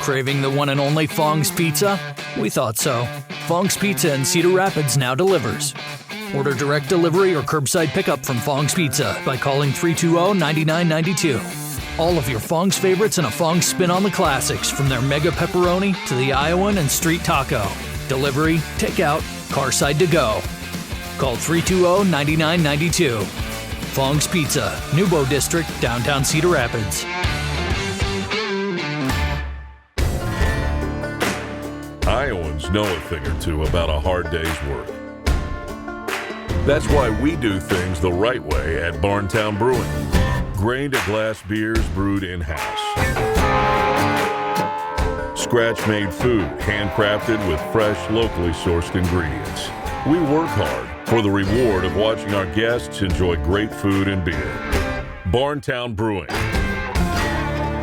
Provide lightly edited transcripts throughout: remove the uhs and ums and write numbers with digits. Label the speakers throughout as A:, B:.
A: Craving the one and only Fong's Pizza? We thought so. Fong's Pizza in Cedar Rapids now delivers. Order direct delivery or curbside pickup from Fong's Pizza by calling 320-9992. All of your Fong's favorites and a Fong's spin on the classics, from their mega pepperoni to the Iowan and street taco. Delivery, takeout, carside to go. Call 320-9992. Fong's Pizza, Newbo District, downtown Cedar Rapids.
B: Iowans know a thing or two about a hard day's work. That's why we do things the right way at Barntown Brewing. Grain-to-glass beers brewed in-house. Scratch-made food, handcrafted with fresh, locally sourced ingredients. We work hard for the reward of watching our guests enjoy great food and beer. Barntown Brewing.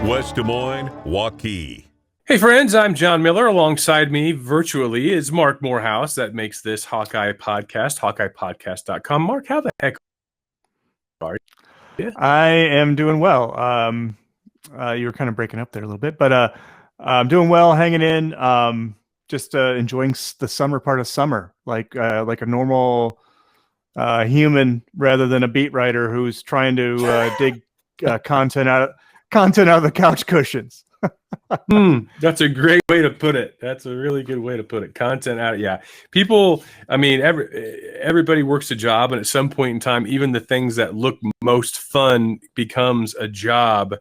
B: West Des Moines, Waukee.
C: Hey friends, I'm John Miller. Alongside me virtually is Marc Morehouse. That makes this Hawkeye Podcast, HawkeyePodcast.com. Marc, how the heck are you?
D: I am doing well. You were kind of breaking up there a little bit, but I'm doing well, hanging in, just enjoying the summer part of summer, like a normal human rather than a beat writer who's trying to dig content out of the couch cushions.
C: That's a great way to put it. That's a really good way to put it. Content out. Yeah. People, I mean, everybody works a job, and at some point in time, even the things that look most fun becomes a job.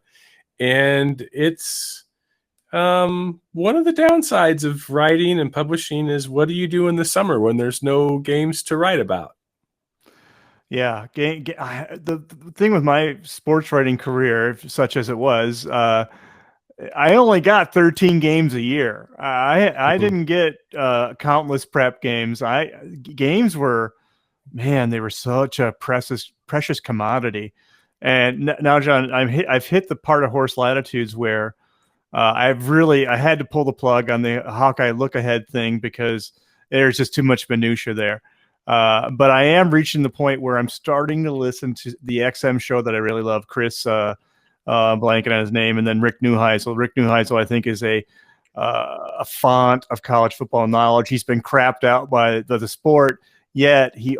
C: And it's one of the downsides of writing and publishing is, what do you do in the summer when there's no games to write about?
D: Yeah. The thing with my sports writing career, such as it was, I only got 13 games a year. I didn't get countless prep games. Games were, man, they were such a precious commodity. And now, John, I've hit the part of horse latitudes where I had to pull the plug on the Hawkeye look ahead thing because there's just too much minutia there. But I am reaching the point where I'm starting to listen to the XM show that I really love, Chris. Blanking on his name, and then Rick Neuheisel. Rick Neuheisel, I think, is a font of college football knowledge. He's been crapped out by the sport, yet he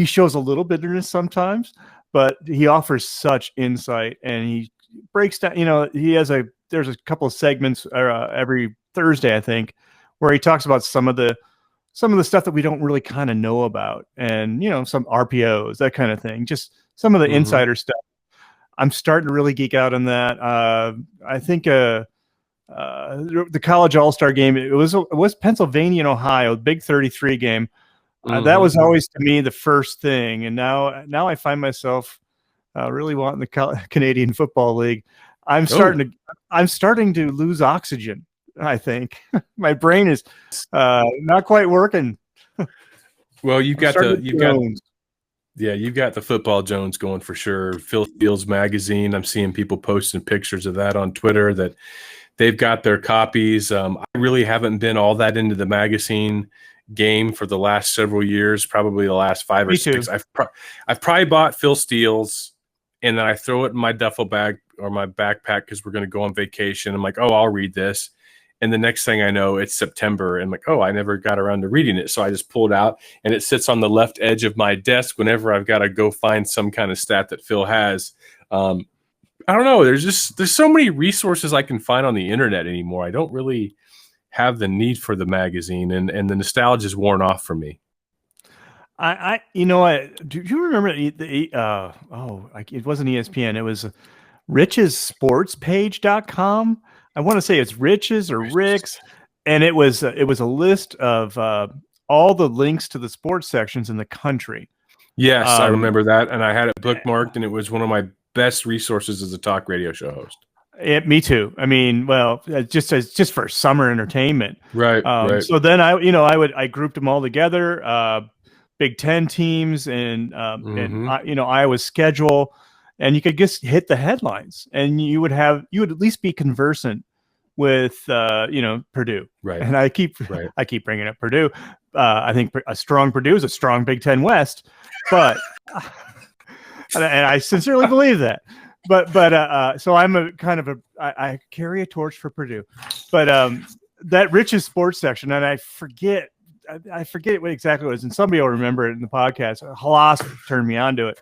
D: shows a little bitterness sometimes, but he offers such insight, and he breaks down. There's a couple of segments every Thursday, I think, where he talks about some of the stuff that we don't really kind of know about, and some RPOs, that kind of thing, just some of the insider stuff. I'm starting to really geek out on that. I think the college all-star game, it was Pennsylvania and Ohio, big 33 game. That was always to me the first thing. And now I find myself really wanting the Canadian Football League. I'm starting to lose oxygen, I think. My brain is not quite working.
C: Well, you've got the Football Jones going for sure. Phil Steele's magazine. I'm seeing people posting pictures of that on Twitter that they've got their copies. I really haven't been all that into the magazine game for the last several years, probably the last 5 or 6. I've probably bought Phil Steele's, and then I throw it in my duffel bag or my backpack because we're going to go on vacation. I'm like, oh, I'll read this. And the next thing I know, it's September, and I'm like, oh, I never got around to reading it. So I just pull it out, and it sits on the left edge of my desk whenever I've got to go find some kind of stat that Phil has. I don't know. There's so many resources I can find on the internet anymore. I don't really have the need for the magazine, and the nostalgia is worn off for me.
D: Do you remember it wasn't ESPN. It was richessportspage.com. I want to say it's Rich's or Rick's, and it was a list of all the links to the sports sections in the country.
C: Yes, I remember that, and I had it bookmarked, and it was one of my best resources as a talk radio show host.
D: Me too. I mean, well, just for summer entertainment,
C: right? Right.
D: So then I grouped them all together, Big Ten teams, and Iowa's schedule. And you could just hit the headlines, and you would at least be conversant with Purdue. Right. And I keep bringing up Purdue. I think a strong Purdue is a strong Big Ten West, but and I sincerely believe that. So I'm a kind of I carry a torch for Purdue, but that Rich's sports section, and I forget what exactly it was, and somebody will remember it in the podcast. Halas turned me on to it.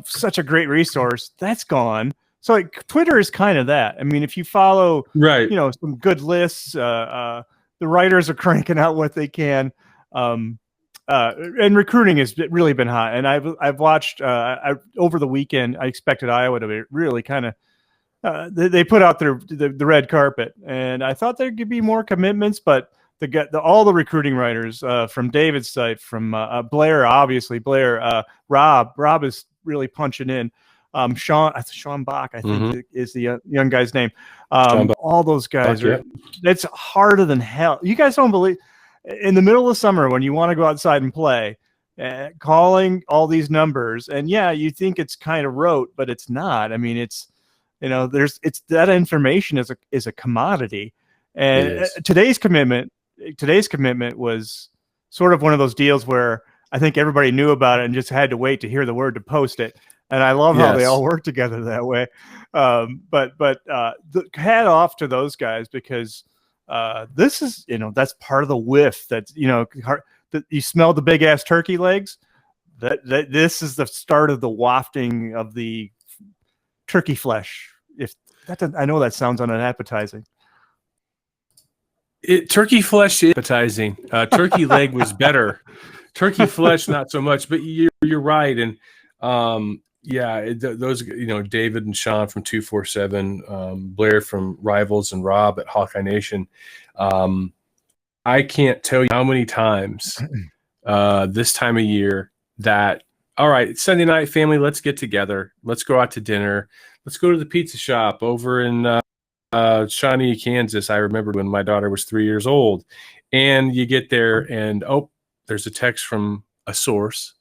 D: Such a great resource. That's gone. So like, Twitter is kind of that. I mean, if you follow,
C: right,
D: some good lists, the writers are cranking out what they can. And recruiting has really been hot. And I've watched over the weekend. I expected Iowa to be really kind of. They put out the red carpet, and I thought there could be more commitments, but all the recruiting writers from David's site, from Blair, obviously Blair, Rob is really punching in. Sean Bach, I think is the young guy's name. All those guys are. It's harder than hell. You guys don't believe. In the middle of summer, when you want to go outside and play, calling all these numbers, and you think it's kind of rote, but it's not. I mean, it's that information is a commodity, and today's commitment was sort of one of those deals where I think everybody knew about it and just had to wait to hear the word to post it. And I love how they all work together that way. But hat off to those guys, because this is, that's part of the whiff that you smell the big ass turkey legs. That this is the start of the wafting of the turkey flesh. If that, I know that sounds unappetizing.
C: Turkey flesh is appetizing. Turkey leg was better. Turkey flesh, not so much. But you're right, and those David and Sean from 247, Blair from Rivals, and Rob at Hawkeye Nation. I can't tell you how many times this time of year that, all right, it's Sunday night, family, let's get together. Let's go out to dinner. Let's go to the pizza shop over in Shawnee, Kansas. I remember when my daughter was 3 years old. And you get there and, there's a text from a source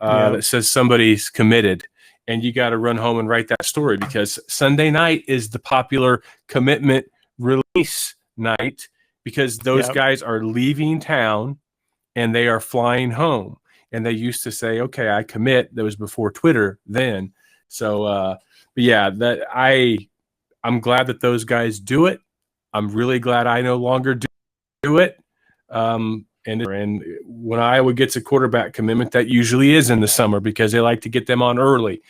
C: that says somebody's committed. And you got to run home and write that story, because Sunday night is the popular commitment release night, because those guys are leaving town and they are flying home. And they used to say, okay, I commit. That was before Twitter then. So, I'm glad that those guys do it. I'm really glad I no longer do it. And when Iowa gets a quarterback commitment, that usually is in the summer, because they like to get them on early.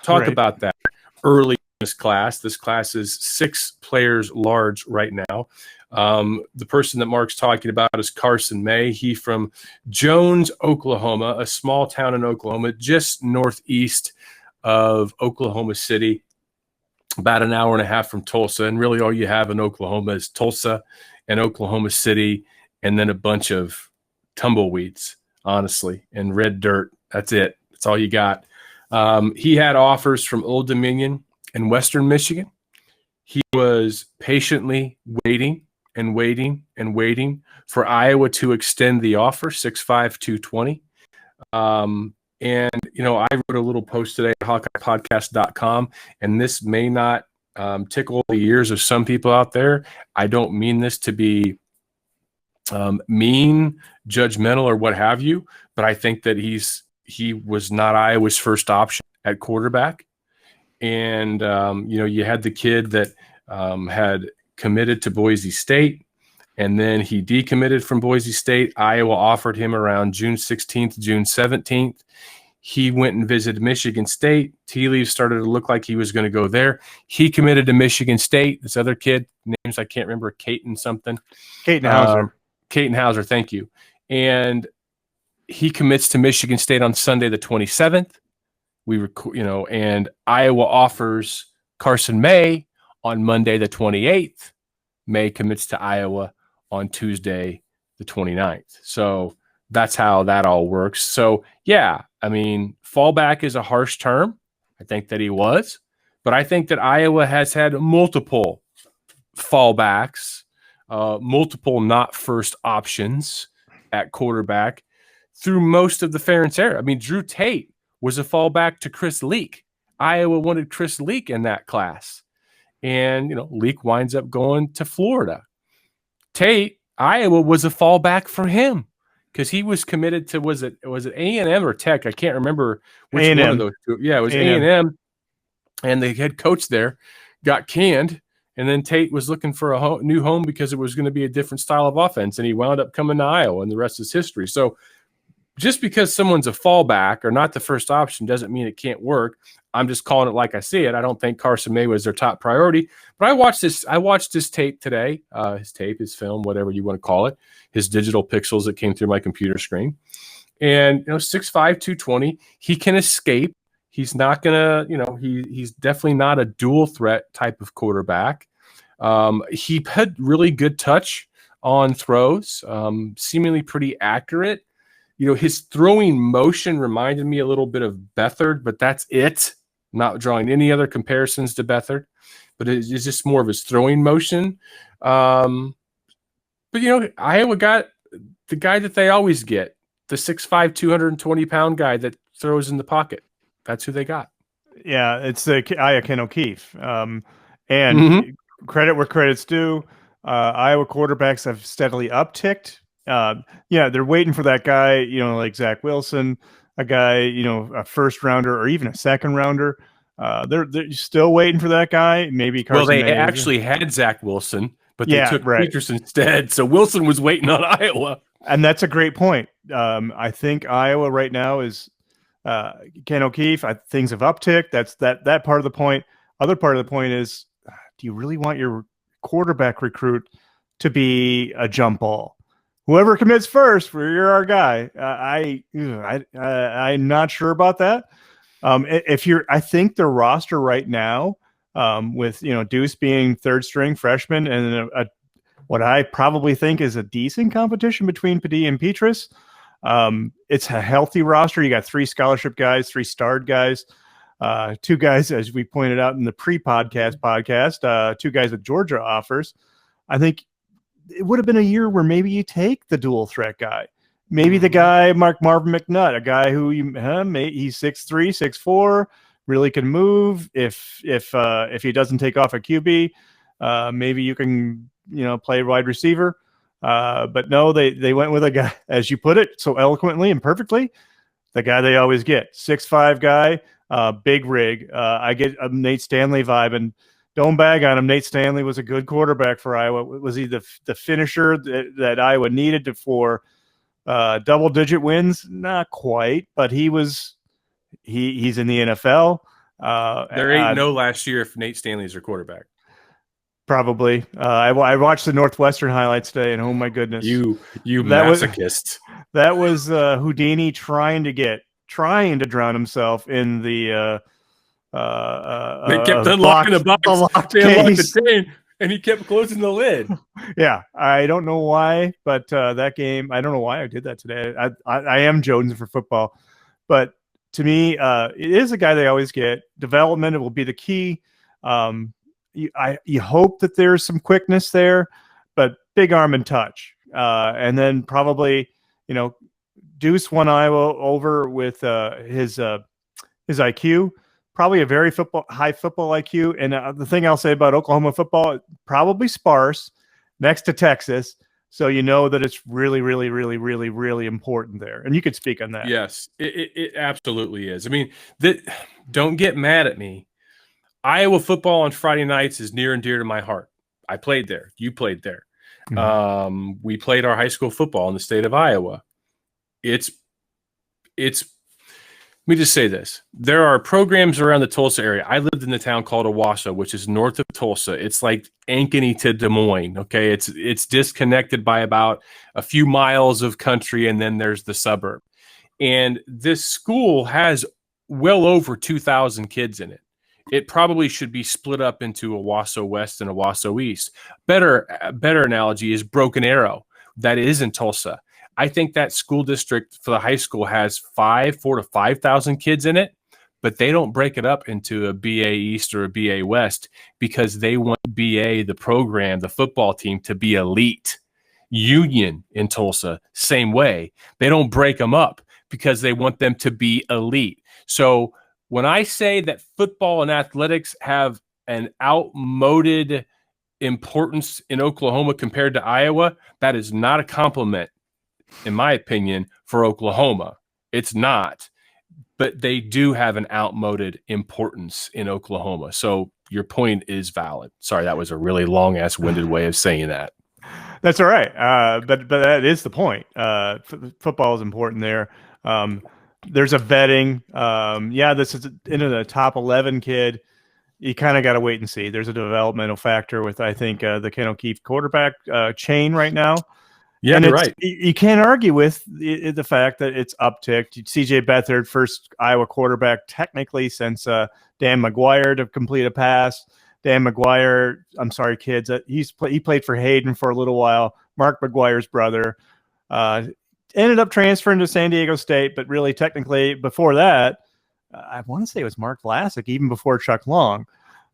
C: Talk about that early in this class. This class is 6 players large right now. The person that Marc's talking about is Carson May. He from Jones, Oklahoma, a small town in Oklahoma, just northeast of Oklahoma City, about an hour and a half from Tulsa. And really all you have in Oklahoma is Tulsa and Oklahoma City, and then a bunch of tumbleweeds, honestly, and red dirt. That's it. That's all you got. He had offers from Old Dominion and Western Michigan. He was patiently waiting for Iowa to extend the offer, 6'5", 220. And, I wrote a little post today at HawkeyePodcast.com, and this may not tickle the ears of some people out there. I don't mean this to be mean, judgmental, or what have you, but I think that he was not Iowa's first option at quarterback. And, you had the kid that had committed to Boise State, and then he decommitted from Boise State. Iowa offered him around June 16th, June 17th. He went and visited Michigan State. Tea leaves started to look like he was going to go there. He committed to Michigan State. This other kid, names I can't remember, Caton something.
D: Caton Hauser,
C: thank you. And he commits to Michigan State on Sunday the 27th. And Iowa offers Carson May on Monday the 28th. May commits to Iowa on Tuesday the 29th. So that's how that all works. So, fallback is a harsh term. I think that he was. But I think that Iowa has had multiple fallbacks, multiple not first options at quarterback through most of the Ferentz era. Drew Tate was a fallback to Chris Leak. Iowa wanted Chris Leak in that class. And, Leak winds up going to Florida. Tate, Iowa was a fallback for him because he was committed to, was it A&M or Tech? I can't remember which
D: A&M.
C: one of those two. Yeah, it was A&M. and the head coach there got canned. And then Tate was looking for a new home because it was going to be a different style of offense. And he wound up coming to Iowa, and the rest is history. So just because someone's a fallback or not the first option doesn't mean it can't work. I'm just calling it like I see it. I don't think Carson May was their top priority. But I watched this tape today, his film, whatever you want to call it, his digital pixels that came through my computer screen. And, 6'5", 220, he can escape. He's not going to, he's definitely not a dual threat type of quarterback. He had really good touch on throws, seemingly pretty accurate. His throwing motion reminded me a little bit of Beathard, but that's it. I'm not drawing any other comparisons to Beathard, but it's just more of his throwing motion. But Iowa got the guy that they always get, the 6'5", 220-pound guy that throws in the pocket. That's who they got.
D: Yeah, it's the Ken O'Keefe. And credit where credit's due. Iowa quarterbacks have steadily upticked. They're waiting for that guy, like Zach Wilson, a guy, a first rounder or even a second rounder. They're still waiting for that guy. Maybe Carson
C: May
D: May
C: actually had Zach Wilson, but they took Peters instead. So Wilson was waiting on Iowa.
D: And that's a great point. I think Iowa right now is Ken O'Keefe. Things have upticked. That's that part of the point. Other part of the point is, do you really want your quarterback recruit to be a jump ball? Whoever commits first, you're our guy. I'm not sure about that. I think the roster right now, with Deuce being third string freshman and what I probably think is a decent competition between Padilla and Petrus. It's a healthy roster. You got 3 scholarship guys, 3 starred guys, 2 guys, as we pointed out in the podcast, 2 guys that Georgia offers. I think it would have been a year where maybe you take the dual threat guy, maybe the guy Marvin McNutt, a guy who he's 6'3", 6'4", really can move. If he doesn't take off a QB, maybe you can play wide receiver. But no, they went with a guy, as you put it so eloquently and perfectly, the guy they always get, 6'5" guy, big rig. I get a Nate Stanley vibe, and don't bag on him. Nate Stanley was a good quarterback for Iowa. Was he the finisher that Iowa needed for double-digit wins? Not quite, but he's in the NFL.
C: There ain't no last year if Nate Stanley's your quarterback.
D: Probably. I watched the Northwestern highlights today, and oh my goodness,
C: you masochist.
D: That was Houdini trying to drown himself in the.
C: They kept unlocking the box. The chain, and he kept closing the lid.
D: Yeah, I don't know why, but that game, I don't know why I did that today. I am jonesing for football, but to me, it is a guy they always get. Development, it will be the key. You hope that there's some quickness there, but big arm and touch. And then probably, Deuce won Iowa over with his IQ, probably a very high football IQ. And the thing I'll say about Oklahoma football, probably sparse next to Texas. So that it's really, really, really, really, really important there. And you could speak on that.
C: Yes, it absolutely is. I mean, don't get mad at me. Iowa football on Friday nights is near and dear to my heart. I played there. You played there. Mm-hmm. We played our high school football in the state of Iowa. It's. Let me just say this. There are programs around the Tulsa area. I lived in the town called Owasso, which is north of Tulsa. It's like Ankeny to Des Moines. Okay. It's disconnected by about a few miles of country, and then there's the suburb. And this school has well over 2,000 kids in it. It probably should be split up into Owasso West and Owasso East. Better analogy is Broken Arrow. That is in Tulsa. I think that school district for the high school has 4,000 to 5,000 kids in it, but they don't break it up into a BA East or a BA West because they want BA, the program, the football team, to be elite. Union in Tulsa, same way. They don't break them up because they want them to be elite. So when I say that football and athletics have an outmoded importance in Oklahoma compared to Iowa, that is not a compliment, in my opinion, for Oklahoma. It's not. but they do have an outmoded importance in Oklahoma. So your point is valid. Sorry, that was a really long-ass-winded way of saying that.
D: That's all right. But that is the point. Football is important there. There's a vetting. This is into the top 11 kid. You kind of got to wait and see. There's a developmental factor with, I think, the Ken O'Keefe quarterback chain right now.
C: Yeah,
D: and
C: you're right.
D: You can't argue with the fact that it's upticked. CJ Beathard, first Iowa quarterback technically since Dan McGuire to complete a pass. Dan McGuire, I'm sorry, kids. He played for Hayden for a little while. Marc McGuire's brother. Ended up transferring to San Diego State, but really technically before that, I want to say it was Mark Vlasic, even before Chuck Long.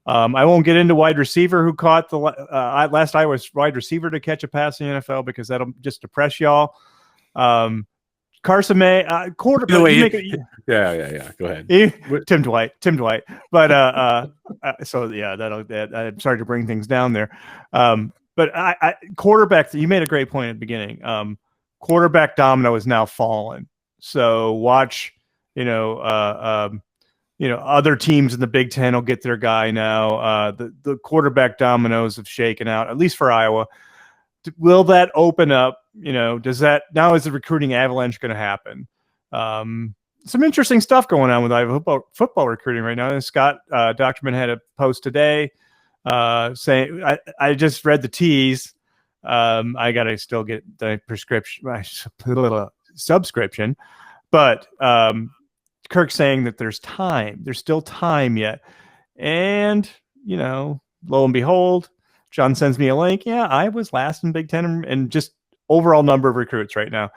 D: I won't get into wide receiver who caught the last Iowa's wide receiver to catch a pass in the NFL because that'll just depress y'all. Carson May, quarterback.
C: Yeah. Go ahead.
D: Tim Dwight. But I'm sorry to bring things down there. But I quarterback. You made a great point at the beginning. Quarterback domino is now fallen. So watch. Other teams in the Big Ten will get their guy now. The quarterback dominoes have shaken out, at least for Iowa. Will that open up? Does that now is the recruiting avalanche going to happen? Some interesting stuff going on with Iowa football recruiting right now. And Scott Doctorman had a post today saying, I just read the tease. I got to still get the subscription, but Kirk saying that there's time. There's still time yet. And, lo and behold, John sends me a link. Yeah, I was last in Big Ten and just overall number of recruits right now.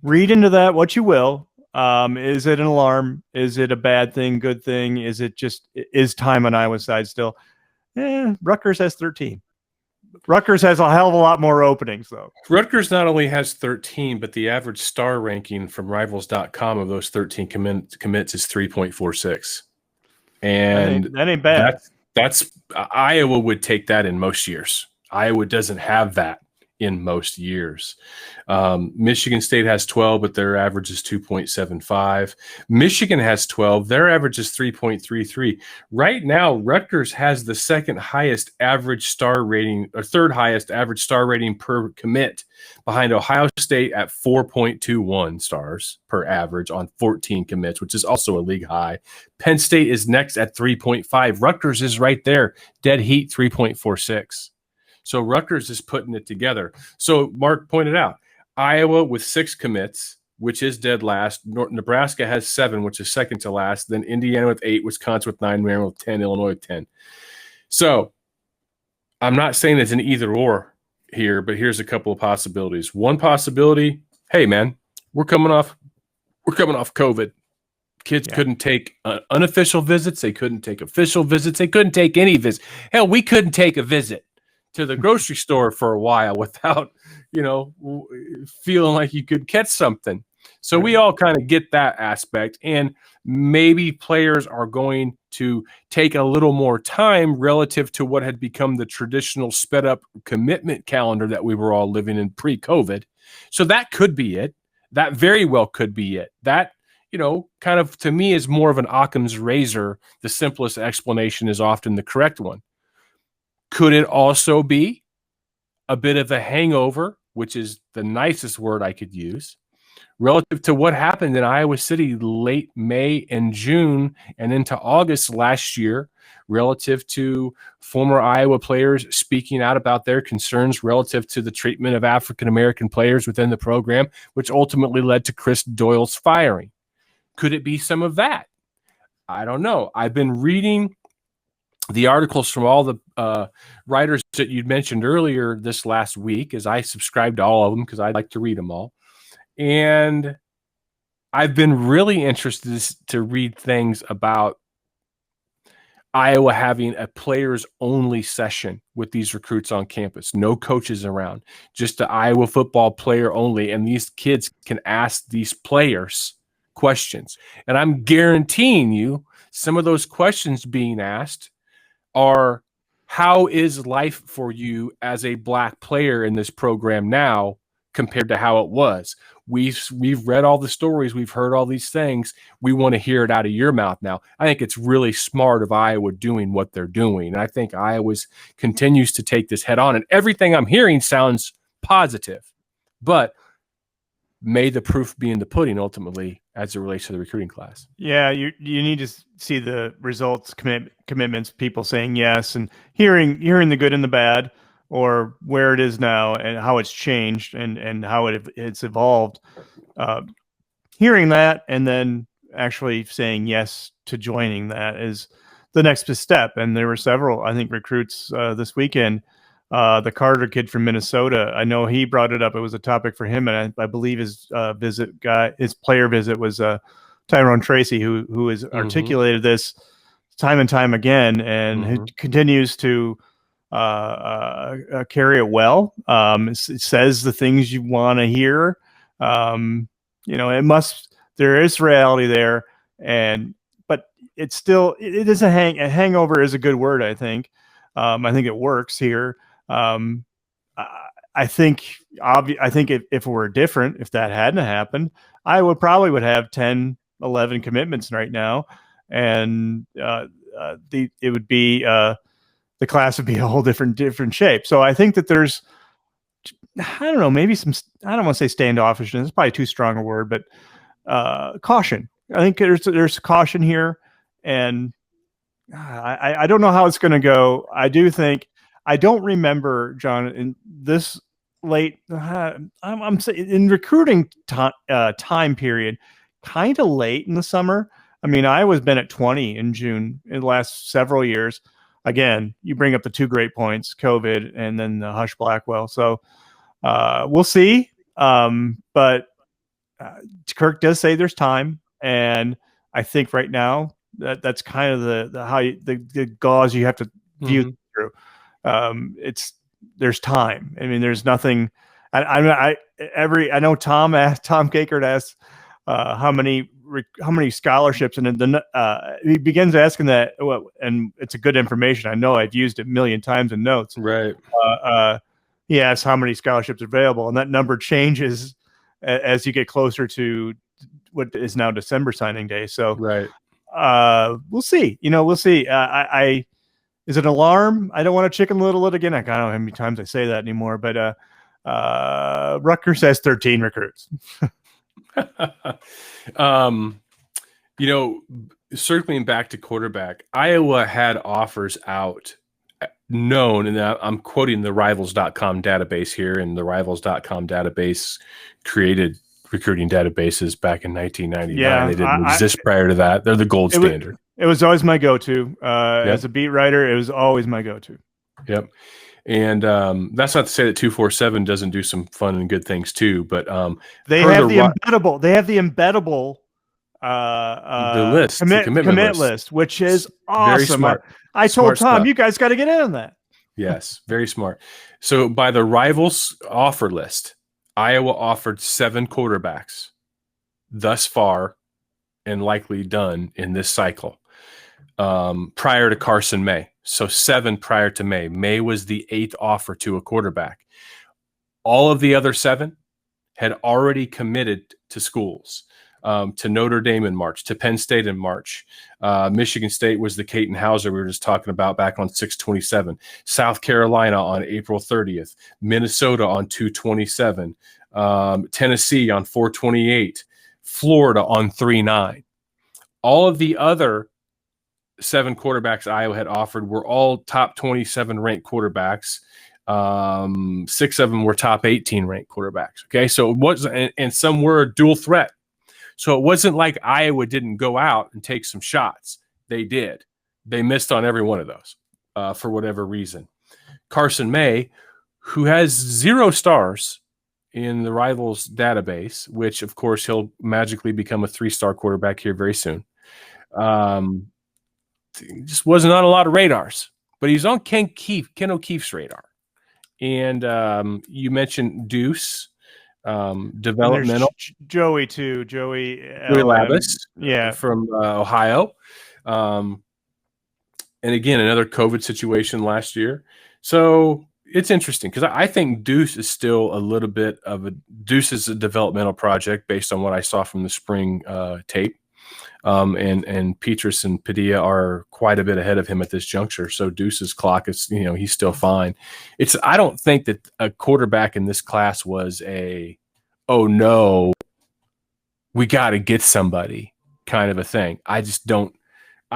D: Read into that what you will. Is it an alarm? Is it a bad thing, good thing? Is it just, is time on Iowa's side still? Rutgers has 13. Rutgers has a hell of a lot more openings, though.
C: Rutgers not only has 13, but the average star ranking from Rivals.com of those 13 commits is 3.46. And
D: that ain't bad.
C: That's Iowa would take that in most years. Iowa doesn't have that in most years. Michigan State has 12, but their average is 2.75. Michigan has 12. Their average is 3.33. Right now, Rutgers has the second highest average star rating, or third highest average star rating per commit, behind Ohio State at 4.21 stars per average on 14 commits, which is also a league high. Penn State is next at 3.5. Rutgers is right there, dead heat, 3.46. So Rutgers is putting it together. So Mark pointed out, Iowa with 6 commits, which is dead last. Nebraska has 7, which is second to last. Then Indiana with 8, Wisconsin with 9, Maryland with 10, Illinois with 10. So I'm not saying it's an either or here, but here's a couple of possibilities. One possibility, hey man, we're coming off COVID. Kids couldn't take unofficial visits. They couldn't take official visits. They couldn't take any visits. Hell, we couldn't take a visit to the grocery store for a while without, feeling like you could catch something. So we all kind of get that aspect, and maybe players are going to take a little more time relative to what had become the traditional sped up commitment calendar that we were all living in pre-COVID. So that could be it. That very well could be it. That, kind of to me is more of an Occam's razor. The simplest explanation is often the correct one. Could it also be a bit of a hangover, which is the nicest word I could use, relative to what happened in Iowa City late May and June and into August last year, relative to former Iowa players speaking out about their concerns relative to the treatment of African-American players within the program, which ultimately led to Chris Doyle's firing? Could it be some of that? I don't know. I've been reading the articles from all the writers that you'd mentioned earlier this last week, as I subscribe to all of them because I like to read them all. And I've been really interested to read things about Iowa having a players-only session with these recruits on campus. No coaches around, just the Iowa football player only. And these kids can ask these players questions. And I'm guaranteeing you some of those questions being asked are, how is life for you as a black player in this program now compared to how it was. We've read all the stories. We've heard all these things. We want to hear it out of your mouth now. I think it's really smart of Iowa doing what they're doing. And I think Iowa continues to take this head on. And everything I'm hearing sounds positive. But may the proof be in the pudding ultimately as it relates to the recruiting class.
D: Yeah, you need to see the results, commitments, people saying yes, and hearing the good and the bad, or where it is now and how it's changed and how it's evolved. Hearing that and then actually saying yes to joining that is the next step. And there were several, I think, recruits this weekend. The Carter kid from Minnesota, I know he brought it up. It was a topic for him, and I believe his player visit was Tyrone Tracy, who has articulated this time and time again, and who continues to carry it well. It says the things you want to hear. There is reality there, but it's still it is a hangover is a good word. I think it works here. I think if it were different, if that hadn't happened, I would have 10, 11 commitments right now, and it would be the class would be a whole different shape. So I think that there's, I don't know, maybe some, I don't want to say standoffishness. It's probably too strong a word, but caution. I think there's caution here, and I don't know how it's going to go. I don't remember, John, in this late. I'm saying in recruiting time period, kind of late in the summer. I mean, Iowa's been at 20 in June in the last several years. Again, you bring up the two great points: COVID and then the Hush Blackwell. So we'll see. But Kirk does say there's time, and I think right now that's kind of the gauze you have to view through. There's time. I mean, there's nothing. I know Tom Kakert asked how many scholarships, and then he begins asking that. Well, and it's a good information. I know I've used it a million times in notes.
C: Right.
D: He asks how many scholarships are available, and that number changes as you get closer to what is now December signing day. So
C: right.
D: We'll see. We'll see. Is it an alarm? I don't want to chicken little it again. I don't know how many times I say that anymore, but Rutgers has 13 recruits.
C: Circling back to quarterback, Iowa had offers out known, and I'm quoting the Rivals.com database here, and the Rivals.com database created recruiting databases back in 1999.
D: Yeah,
C: they didn't exist prior to that. They're the gold standard.
D: It was always my go-to. As a beat writer, it was always my go-to.
C: Yep. And that's not to say that 247 doesn't do some fun and good things too, but
D: they have the embeddable. They have the embeddable commit list, which is awesome.
C: Very smart.
D: I told Tom, you guys got to get in on that.
C: Yes, very smart. So by the Rivals offer list, Iowa offered 7 quarterbacks thus far and likely done in this cycle prior to Carson May. So 7 prior to May. May was the 8th offer to a quarterback. All of the other 7 had already committed to schools, to Notre Dame in March, to Penn State in March. Michigan State was the Caton Hauser we were just talking about back on 6/27. South Carolina on April 30th. Minnesota on 2/27. Tennessee on 4/28. Florida on 3/9. All of the other 7 quarterbacks Iowa had offered were all top 27 ranked quarterbacks. 6 of them were top 18 ranked quarterbacks. Okay, so it was, and some were a dual threat. So it wasn't like Iowa didn't go out and take some shots. They did. They missed on every one of those for whatever reason. Carson May, who has 0 stars in the Rivals database, which of course he'll magically become a 3-star quarterback here very soon. Just wasn't on a lot of radars, but he's on Ken O'Keefe's radar. And you mentioned Deuce, developmental.
D: Joey too. Joey
C: Labus,
D: yeah,
C: from Ohio. And again, another COVID situation last year. So it's interesting because I think Deuce is still a little bit of Deuce is a developmental project based on what I saw from the spring tape. And Petrus and Padilla are quite a bit ahead of him at this juncture. So Deuce's clock is, he's still fine. I don't think that a quarterback in this class was oh no, we got to get somebody kind of a thing. I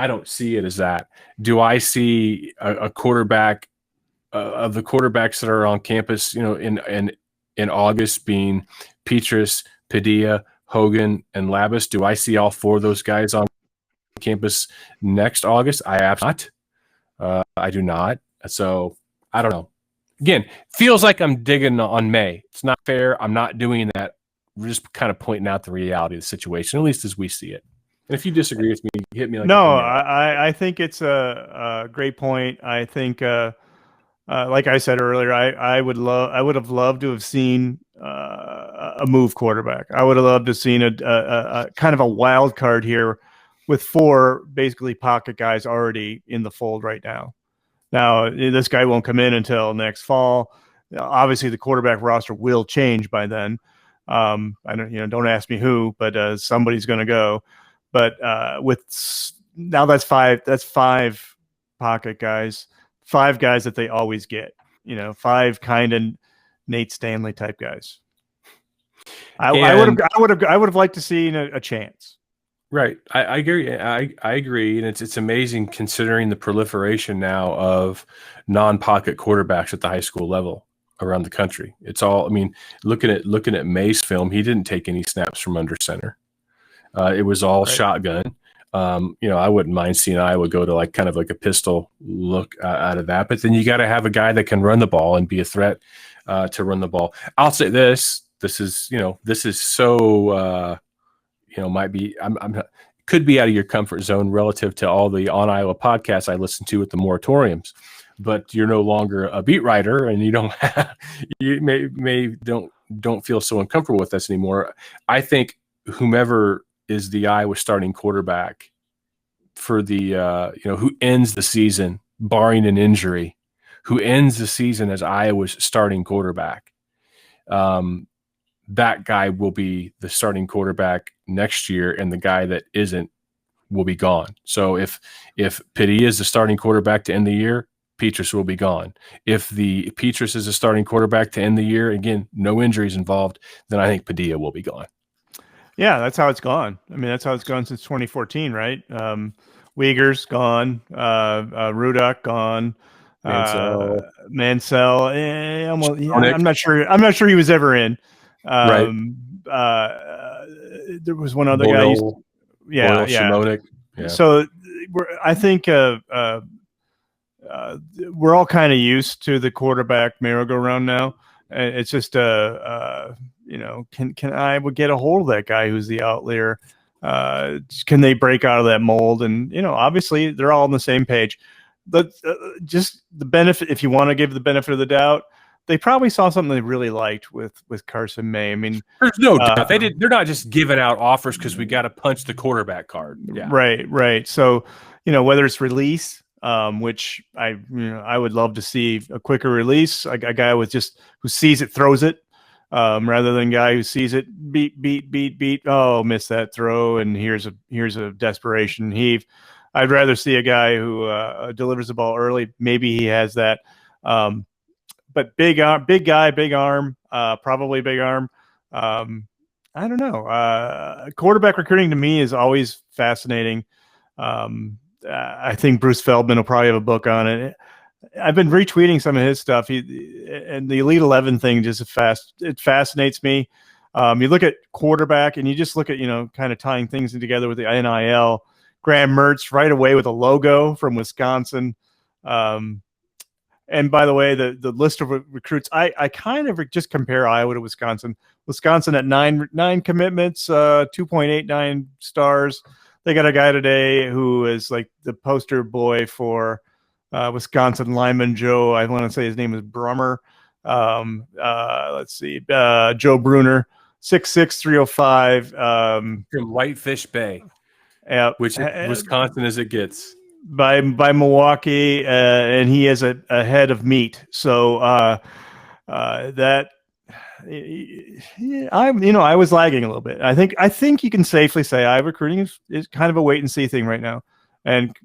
C: don't see it as that. Do I see a quarterback of the quarterbacks that are on campus, in August being Petrus, Padilla, Hogan, and Labus? Do I see all four of those guys on campus next August? I absolutely not. I do not. So I don't know. Again, feels like I'm digging on May. It's not fair. I'm not doing that. We're just kind of pointing out the reality of the situation, at least as we see it. And if you disagree with me, hit me.
D: No, I think it's a great point. I think, like I said earlier, I would have loved to have seen a move quarterback. I would have loved to have seen a kind of a wild card here with four basically pocket guys already in the fold right now. Now, this guy won't come in until next fall. Obviously, the quarterback roster will change by then. I don't ask me who, but somebody's going to go. But now that's five pocket guys, five guys that they always get. Five kind of Nate Stanley type guys. I would have liked to see a chance.
C: Right. I agree. I agree. And it's amazing considering the proliferation now of non-pocket quarterbacks at the high school level around the country. It's all, looking at May's film, he didn't take any snaps from under center. It was all shotgun. I wouldn't mind seeing Iowa go to kind of a pistol look out of that, but then you got to have a guy that can run the ball and be a threat to run the ball. I'll say this is so, might be, could be out of your comfort zone relative to all the On Iowa podcasts I listen to with the moratoriums, but you're no longer a beat writer and you don't don't feel so uncomfortable with us anymore. I think whomever is the Iowa starting quarterback for the, who ends the season, barring an injury, who ends the season as Iowa's starting quarterback, that guy will be the starting quarterback next year, and the guy that isn't will be gone. So if Padilla is the starting quarterback to end the year, Petrus will be gone. If the Petrus is the starting quarterback to end the year, again, no injuries involved, then I think Padilla will be gone.
D: Yeah, that's how it's gone. That's how it's gone since 2014, right? Uyghur's gone, Rudock gone, Mansell. I'm not sure. I'm not sure he was ever in. There was one other guy.
C: Shimonik. Yeah.
D: So I think we're all kind of used to the quarterback merry-go-round now. It's just can Iowa get a hold of that guy who's the outlier? Can they break out of that mold? And obviously they're all on the same page. But just the benefit, if you want to give the benefit of the doubt, they probably saw something they really liked with Carson May.
C: There's no doubt they're not just giving out offers because we got to punch the quarterback card. Yeah.
D: Right. So whether it's release, which I would love to see a quicker release, a guy who sees it, throws it, rather than a guy who sees it, beat. Oh, miss that throw, and here's a desperation heave. I'd rather see a guy who delivers the ball early. Maybe he has that. But big guy, big arm, probably big arm. I don't know. Quarterback recruiting to me is always fascinating. I think Bruce Feldman will probably have a book on it. I've been retweeting some of his stuff. And the Elite 11 thing it fascinates me. You look at quarterback and you just look at, kind of tying things together with the NIL. Graham Mertz right away with a logo from Wisconsin. And by the way, the list of recruits, I kind of just compare Iowa to Wisconsin. Wisconsin at nine commitments, 2.89 stars. They got a guy today who is like the poster boy for Wisconsin lineman Joe. I want to say his name is Brummer. Let's see, Joe Bruner, 6'6", 305.
C: From Whitefish Bay,
D: yeah,
C: which Wisconsin as it gets.
D: by Milwaukee, and he is a head of meat. So that I was lagging a little bit. I think you can safely say recruiting is kind of a wait and see thing right now. And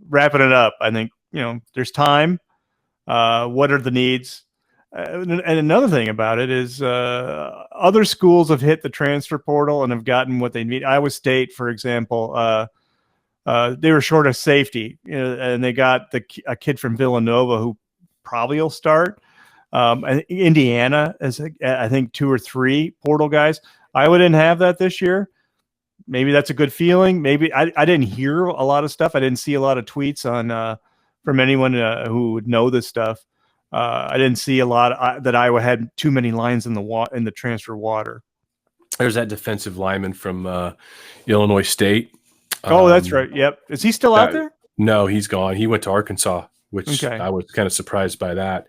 D: wrapping it up, I think there's time. What are the needs? And another thing about it is other schools have hit the transfer portal and have gotten what they need. Iowa State, for example, they were short of safety, and they got a kid from Villanova who probably will start. And Indiana is, I think, 2 or 3 portal guys. Iowa didn't have that this year. Maybe that's a good feeling. Maybe I didn't hear a lot of stuff. I didn't see a lot of tweets on from anyone who would know this stuff. I didn't see a lot that Iowa had too many lines in the transfer water.
C: There's that defensive lineman from Illinois State.
D: Oh, that's right. Yep. Is he still out there?
C: No, he's gone. He went to Arkansas, which I was kind of surprised by that.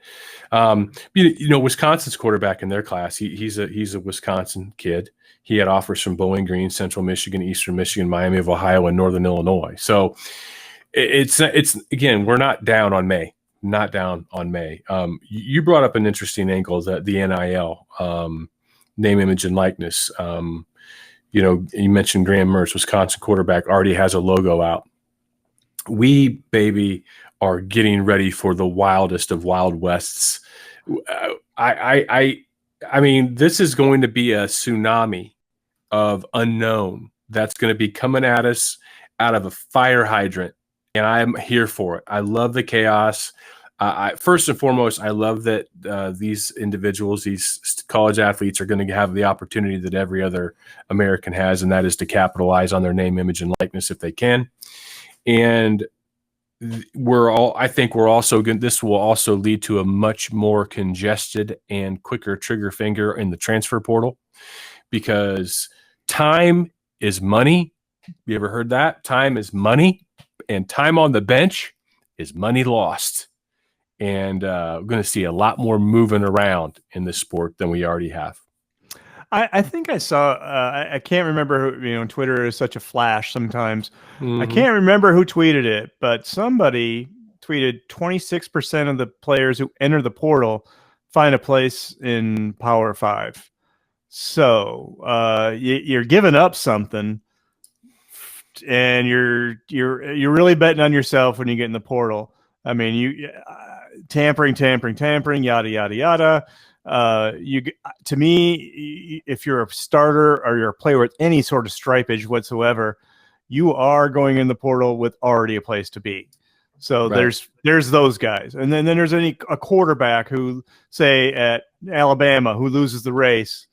C: Wisconsin's quarterback in their class, he's a Wisconsin kid. He had offers from Bowling Green, Central Michigan, Eastern Michigan, Miami of Ohio, and Northern Illinois. So it's again, we're not down on May. Not down on May. You brought up an interesting angle, that the NIL, name, image, and likeness. You mentioned Graham Mertz, Wisconsin quarterback, already has a logo out. We, baby, are getting ready for the wildest of Wild Wests. I mean, this is going to be a tsunami of unknown that's going to be coming at us out of a fire hydrant, and I'm here for it. I love the chaos. First and foremost, I love that these individuals, these college athletes, are going to have the opportunity that every other American has, and that is to capitalize on their name, image, and likeness if they can. And I think we're also going. This will also lead to a much more congested and quicker trigger finger in the transfer portal, because time is money. You ever heard that? Time is money, and time on the bench is money lost. And we're going to see a lot more moving around in this sport than we already have.
D: I think I saw, I can't remember who, Twitter is such a flash sometimes. Mm-hmm. I can't remember who tweeted it, but somebody tweeted 26% of the players who enter the portal find a place in Power 5. So you're giving up something, and you're really betting on yourself when you get in the portal. I mean, you tampering, yada, yada, yada. To me, if you're a starter or you're a player with any sort of stripage whatsoever, you are going in the portal with already a place to be. So right. There's those guys. And then there's a quarterback who, say, at Alabama, who loses the race.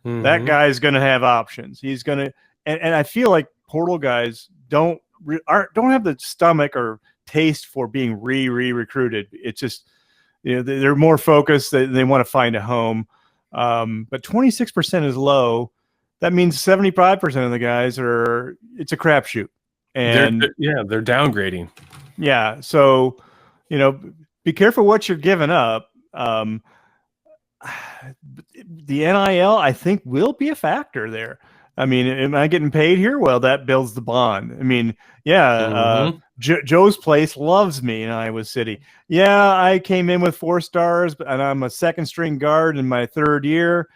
D: Mm-hmm. That guy's going to have options. He's going to, and I feel like portal guys don't have the stomach or taste for being recruited. It's just, they're more focused. They want to find a home. But 26% is low. That means 75% of the guys it's a crapshoot. And
C: they're downgrading.
D: Yeah. So, be careful what you're giving up. The NIL, I think, will be a factor there. I mean, am I getting paid here? Well, that builds the bond. I mean, Joe's place loves me in Iowa City. Yeah, I came in with 4 stars, and I'm a second string guard in my 3rd year.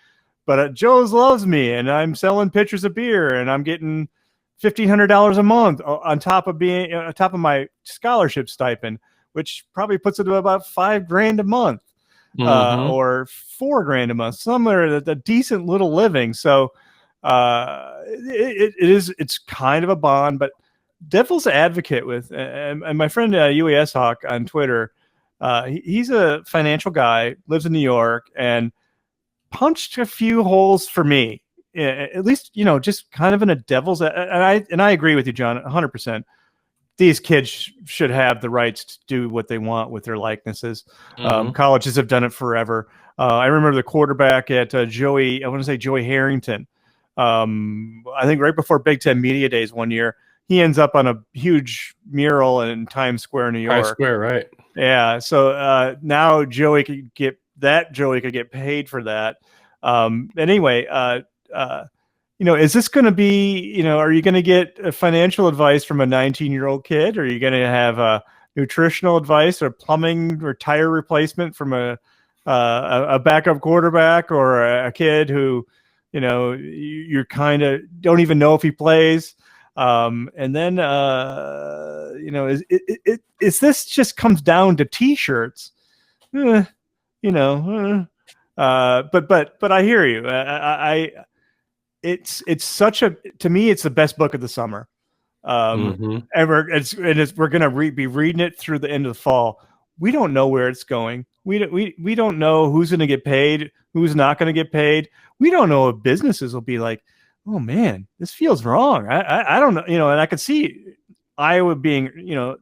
D: But Joe's loves me, and I'm selling pitchers of beer, and I'm getting $1,500 a month on top of my scholarship stipend, which probably puts it to about $5,000 a month, or $4,000 a month, somewhere a decent little living. So. It's kind of a bond, but devil's advocate with, and my friend UAS Hawk on Twitter, he's a financial guy, lives in New York, and punched a few holes for me, at least, just kind of in a devil's, and I agree with you, John, 100%. These kids should have the rights to do what they want with their likenesses. Colleges have done it forever. I remember the quarterback at Joey Harrington. I think right before Big Ten Media Days one year, he ends up on a huge mural in Times Square, New York.
C: Times Square, right?
D: Yeah. So now Joey could get paid for that. Anyway, is this going to be, are you going to get financial advice from a 19-year-old kid? Or are you going to have nutritional advice or plumbing or tire replacement from a backup quarterback, or a kid who, you're kind of don't even know if he plays? And then, is this just comes down to T-shirts? But I hear you. It's such to me, it's the best book of the summer. And we're going to be reading it through the end of the fall. We don't know where it's going. We don't know who's going to get paid, who's not going to get paid. We don't know if businesses will be like, oh man, this feels wrong. I don't know, and I could see Iowa being,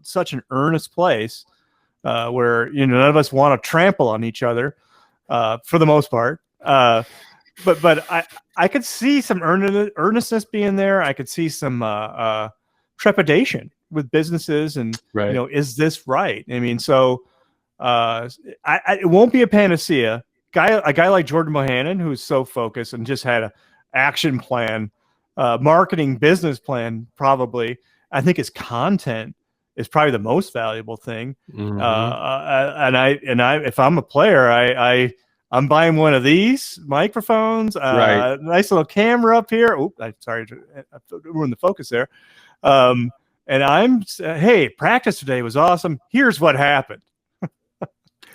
D: such an earnest place where, none of us want to trample on each other for the most part. But I could see some earnestness being there. I could see some trepidation with businesses and, is this right? I mean, so it won't be a panacea. A guy like Jordan Bohannon, who's so focused and just had a action plan, marketing business plan, probably. I think his content is probably the most valuable thing. And I, if I'm a player, I'm buying one of these microphones, nice little camera up here. Oh, sorry, I ruined the focus there. And hey, practice today was awesome. Here's what happened.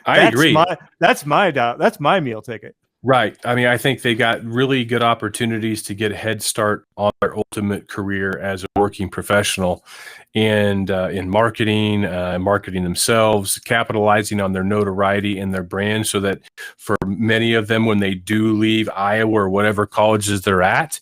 C: I agree.
D: That's my meal ticket.
C: Right. I mean, I think they got really good opportunities to get a head start on their ultimate career as a working professional, and in marketing themselves, capitalizing on their notoriety and their brand, so that for many of them, when they do leave Iowa or whatever colleges they're at,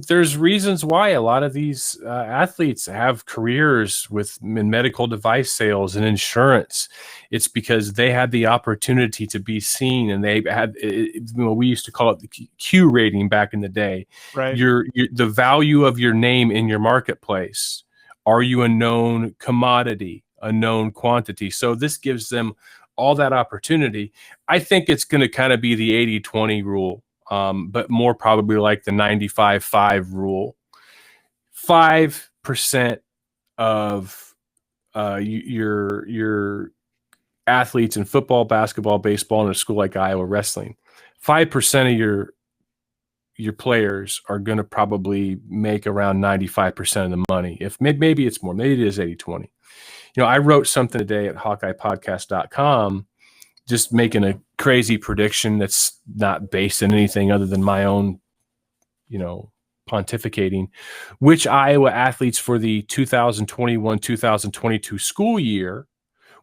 C: there's reasons why a lot of these athletes have careers in medical device sales and insurance. It's because they had the opportunity to be seen, and they had, we used to call it the Q rating back in the day.
D: Right.
C: The value of your name in your marketplace. Are you a known commodity, a known quantity? So this gives them all that opportunity. I think it's going to kind of be the 80-20 rule. But more probably like the 95-5 rule. 5% of your athletes in football, basketball, baseball, in a school like Iowa, wrestling, 5% of your players are going to probably make around 95% of the money. If maybe it's more, maybe it is 80-20. I wrote something today at HawkeyePodcast.com, just making a crazy prediction that's not based in anything other than my own, pontificating, which Iowa athletes for the 2021-2022 school year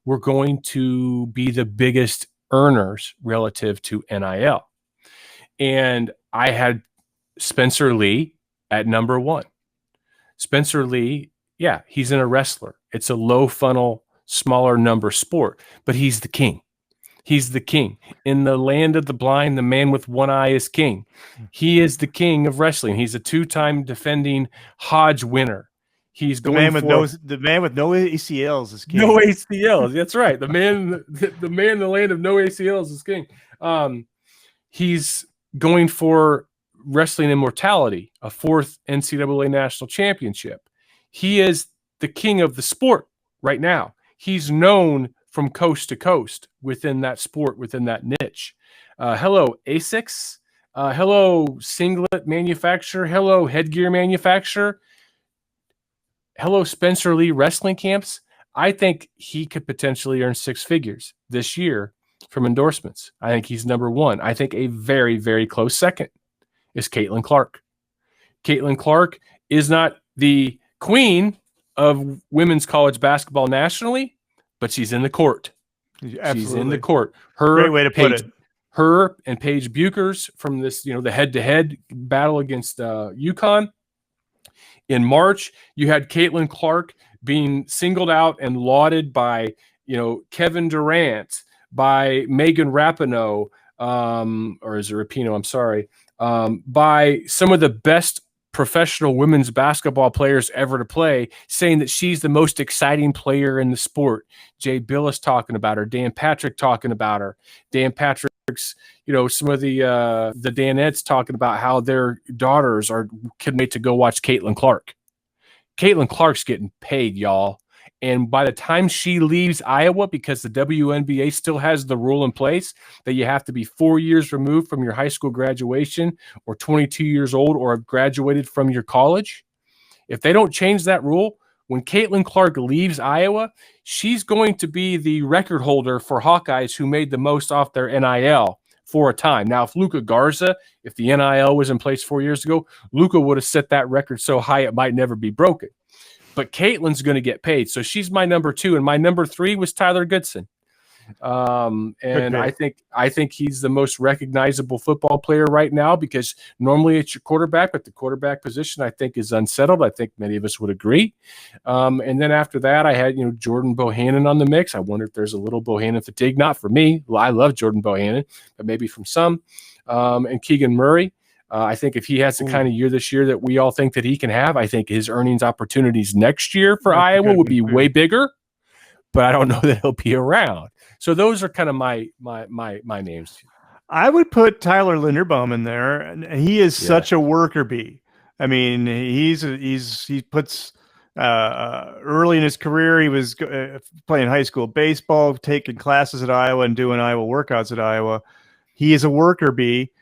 C: were going to be the biggest earners relative to NIL. And I had Spencer Lee at number one. Spencer Lee, yeah, he's a wrestler. It's a low funnel, smaller number sport, but he's the king. He's the king. In the land of the blind, the man with one eye is king. He is the king of wrestling. He's a two-time defending Hodge winner. He's
D: the man with no ACLs is king.
C: No ACLs. That's right. The man in the land of no ACLs is king. He's going for wrestling immortality, a fourth NCAA national championship. He is the king of the sport right now. He's known from coast to coast within that sport, within that niche. Hello, ASICS. Hello, singlet manufacturer. Hello, headgear manufacturer. Hello, Spencer Lee wrestling camps. I think he could potentially earn six figures this year from endorsements. I think he's number one. I think a very, very close second is Caitlin Clark. Caitlin Clark is not the queen of women's college basketball nationally, but she's in the court.
D: Absolutely.
C: She's in the court.
D: Great way to put it.
C: Her and Paige Buchers from this, the head-to-head battle against UConn. In March, you had Caitlin Clark being singled out and lauded by, Kevin Durant, by Megan Rapinoe, or is it Rapinoe? I'm sorry, by some of the best professional women's basketball players ever to play, saying that she's the most exciting player in the sport. Jay Billis talking about her, Dan Patrick talking about her, Dan Patrick's, some of the Danettes talking about how their daughters can wait to go watch Caitlin Clark. Caitlin Clark's getting paid, y'all. And by the time she leaves Iowa, because the WNBA still has the rule in place that you have to be 4 years removed from your high school graduation or 22 years old or have graduated from your college, if they don't change that rule, when Caitlin Clark leaves Iowa, she's going to be the record holder for Hawkeyes who made the most off their NIL for a time. Now, if if the NIL was in place 4 years ago, Luka would have set that record so high it might never be broken. But Caitlin's going to get paid. So she's my number 2. And my number 3 was Tyler Goodson. And I think he's the most recognizable football player right now, because normally it's your quarterback, but the quarterback position I think is unsettled. I think many of us would agree. And then after that, I had, Jordan Bohannon on the mix. I wonder if there's a little Bohannon fatigue. Not for me. Well, I love Jordan Bohannon, but maybe from some. And Keegan Murray. I think if he has the kind of year this year that we all think that he can have, I think his earnings opportunities next year for Iowa would be way bigger, but I don't know that he'll be around. So those are kind of my names.
D: I would put Tyler Linderbaum in there, and he is such a worker bee. I mean, he puts early in his career, he was playing high school baseball, taking classes at Iowa, and doing Iowa workouts at Iowa. He is a worker bee.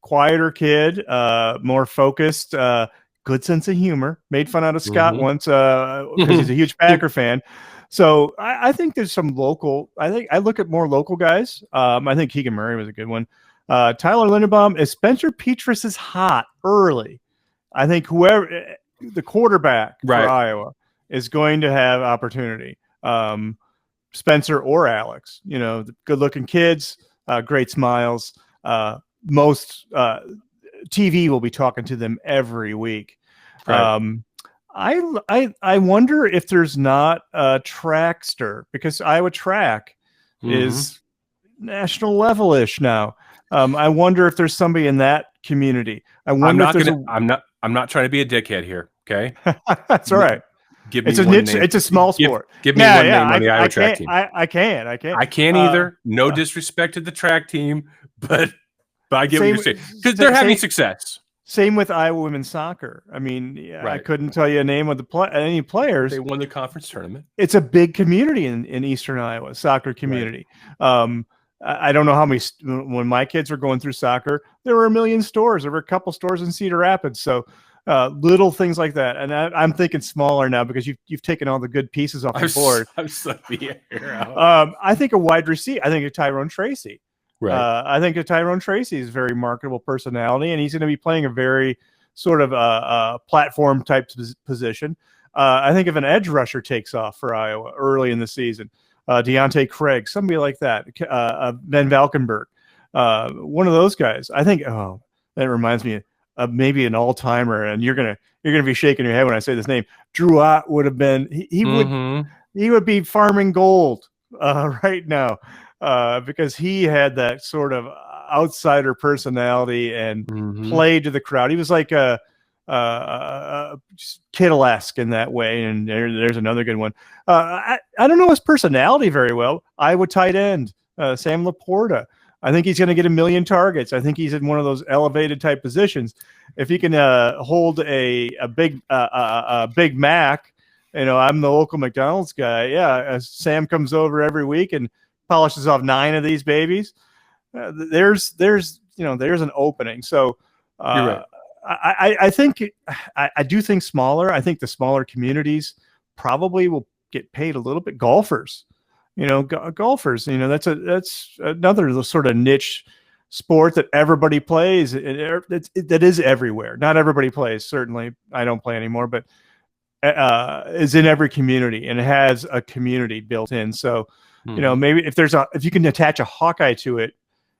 D: Quieter kid, more focused, good sense of humor. Made fun out of Scott once because he's a huge Packer fan. So I think there's some local. I think I look at more local guys. I think Keegan Murray was a good one. Tyler Linderbaum. If Spencer Petras is hot early, I think whoever the quarterback for Iowa is going to have opportunity. Spencer or Alex, good-looking kids, great smiles. Most TV will be talking to them every week. Right. I wonder if there's not a trackster, because Iowa track is national level-ish now. I wonder if there's somebody in that community. I'm not
C: trying to be a dickhead here. Okay,
D: that's all right.
C: It's a niche.
D: It's a small sport.
C: Give me one name on the Iowa track team.
D: I can't
C: either. No disrespect to the track team, but I get what you're saying, because they're having success.
D: Same with Iowa women's soccer. I mean, I couldn't tell you a name of any players.
C: They won the conference tournament.
D: It's a big community in Eastern Iowa, soccer community. Right. I don't know how many. When my kids were going through soccer, there were 1 million stores. There were a couple stores in Cedar Rapids. So little things like that. And I'm thinking smaller now, because you've taken all the good pieces off the board.
C: I'm so
D: I think a wide receiver. I think a Tyrone Tracy.
C: Right.
D: I think that Tyrone Tracy is a very marketable personality, and he's going to be playing a very sort of platform type position. I think if an edge rusher takes off for Iowa early in the season, Deontay Craig, somebody like that, Ben Valkenburg, one of those guys. I think. Oh, that reminds me of maybe an all timer, and you're gonna be shaking your head when I say this name. Drew Ott would have been. He would be farming gold right now. Because he had that sort of outsider personality and played to the crowd. He was like a Kittle-esque in that way. And there's another good one. I don't know his personality very well. Iowa tight end, Sam Laporta. I think he's going to get 1 million targets. I think he's in one of those elevated type positions. If he can hold a Big Mac, I'm the local McDonald's guy. Yeah, Sam comes over every week and polishes off 9 of these babies. There's an opening. So
C: you're right.
D: I think I do think smaller. I think the smaller communities probably will get paid a little bit. Golfers, golfers. That's another sort of niche sport that everybody plays. That is everywhere. Not everybody plays. Certainly, I don't play anymore, but is in every community and it has a community built in. So. Maybe if you can attach a Hawkeye to it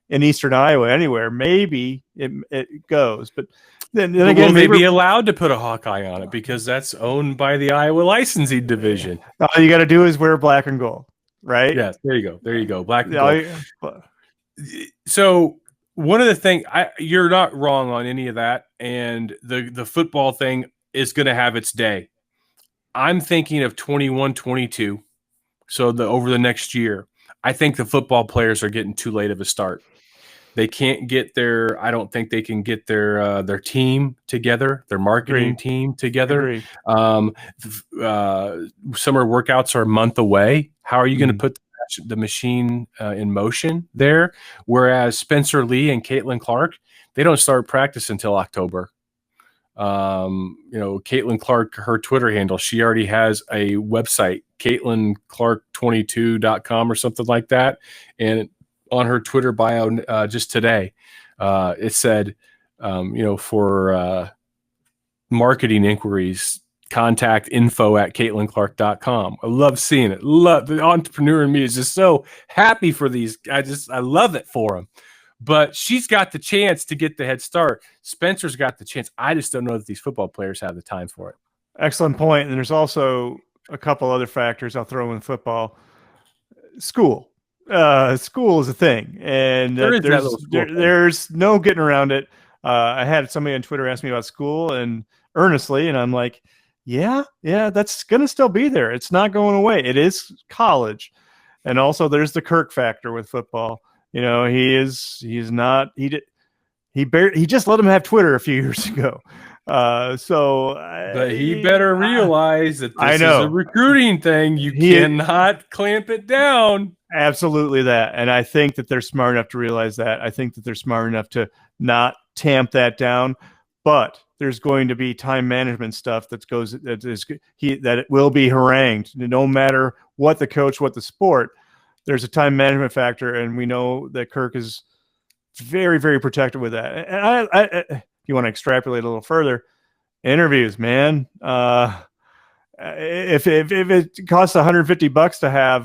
D: in Eastern Iowa anywhere, maybe it goes. But then again,
C: maybe be allowed to put a Hawkeye on it, because that's owned by the Iowa licensing division.
D: All you got to do is wear black and gold, right?
C: Yes, there you go. Black and gold. So One of the things, you're not wrong on any of that, and the football thing is going to have its day. I'm thinking of 21, 22, so over the next year. I think the football players are getting too late of a start. They can't get I don't think they can get their team together, their marketing team together. Summer workouts are a month away. How are you going to put the machine in motion there? Whereas Spencer Lee and Caitlin Clark, they don't start practice until October. Caitlin Clark, her Twitter handle, she already has a website, CaitlinClark22.com or something like that. And on her Twitter bio just today, it said, for marketing inquiries, contact info@CaitlinClark.com. I love seeing it. Love the entrepreneur in me is just so happy for these. I love it for them. But she's got the chance to get the head start. Spencer's got the chance. I just don't know that these football players have the time for it.
D: Excellent point. And there's also a couple other factors I'll throw in football. School. School is a thing. And there's no getting around it. I had somebody on Twitter ask me about school and earnestly, and I'm like, yeah, that's going to still be there. It's not going away. It is college. And also there's the Kirk factor with football. He just let him have Twitter a few years ago.
C: But he better realize that this is a recruiting thing. You cannot clamp it down.
D: Absolutely that. And I think that they're smart enough to realize that. I think that they're smart enough to not tamp that down, but there's going to be time management stuff that it will be harangued no matter what the coach, what the sport. There's a time management factor, and we know that Kirk is very, very protective with that. And if you want to extrapolate a little further, interviews, man. If it costs $150 to have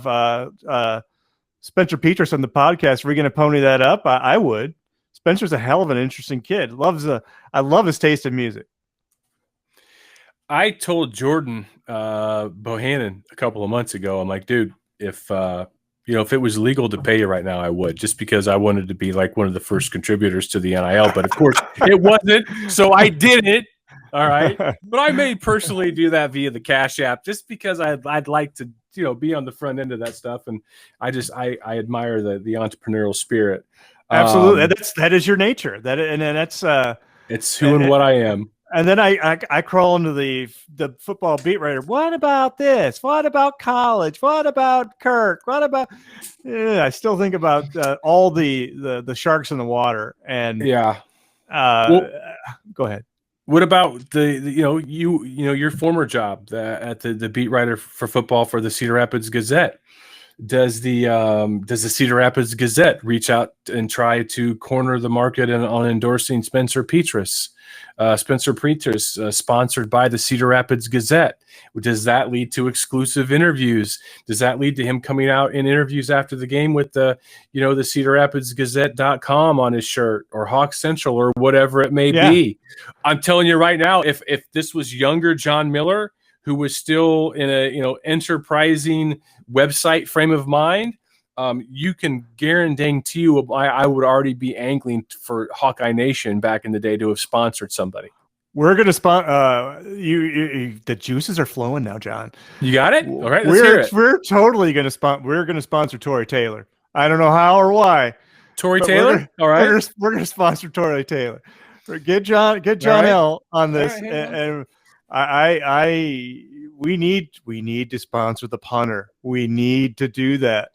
D: Spencer Petras on the podcast, are we going to pony that up? I would. Spencer's a hell of an interesting kid. I love his taste in music.
C: I told Jordan Bohannon a couple of months ago, I'm like, dude, if it was legal to pay you right now, I would, just because I wanted to be like one of the first contributors to the NIL. But of course it wasn't. So I did it. All right. But I may personally do that via the Cash App just because I'd like to, be on the front end of that stuff. And I admire the entrepreneurial spirit.
D: Absolutely. That is your nature. That's
C: it's who and what I am.
D: And then I crawl into the football beat writer. What about this? What about college? What about Kirk? What about? I still think about all the sharks in the water. And
C: yeah,
D: go ahead.
C: What about your former job at the beat writer for football for the Cedar Rapids Gazette? Does the Cedar Rapids Gazette reach out and try to corner the market on endorsing Spencer Petras? Spencer Petras, sponsored by the Cedar Rapids Gazette. Does that lead to exclusive interviews? Does that lead to him coming out in interviews after the game with the Cedar Rapids Gazette.com on his shirt, or Hawk Central, or whatever it may be? I'm telling you right now, if this was younger John Miller, who was still in a enterprising website frame of mind, you can guarantee you I would already be angling for Hawkeye Nation back in the day to have sponsored somebody.
D: We're going to sponsor you. The juices are flowing now, John.
C: You got it? All right, let's hear it.
D: We're totally going to sponsor. We're going to sponsor Tory Taylor. I don't know how or why.
C: Tory Taylor? All right.
D: We're going to sponsor Tory Taylor. Get John L on this. And we need to sponsor the punter. We need to do that.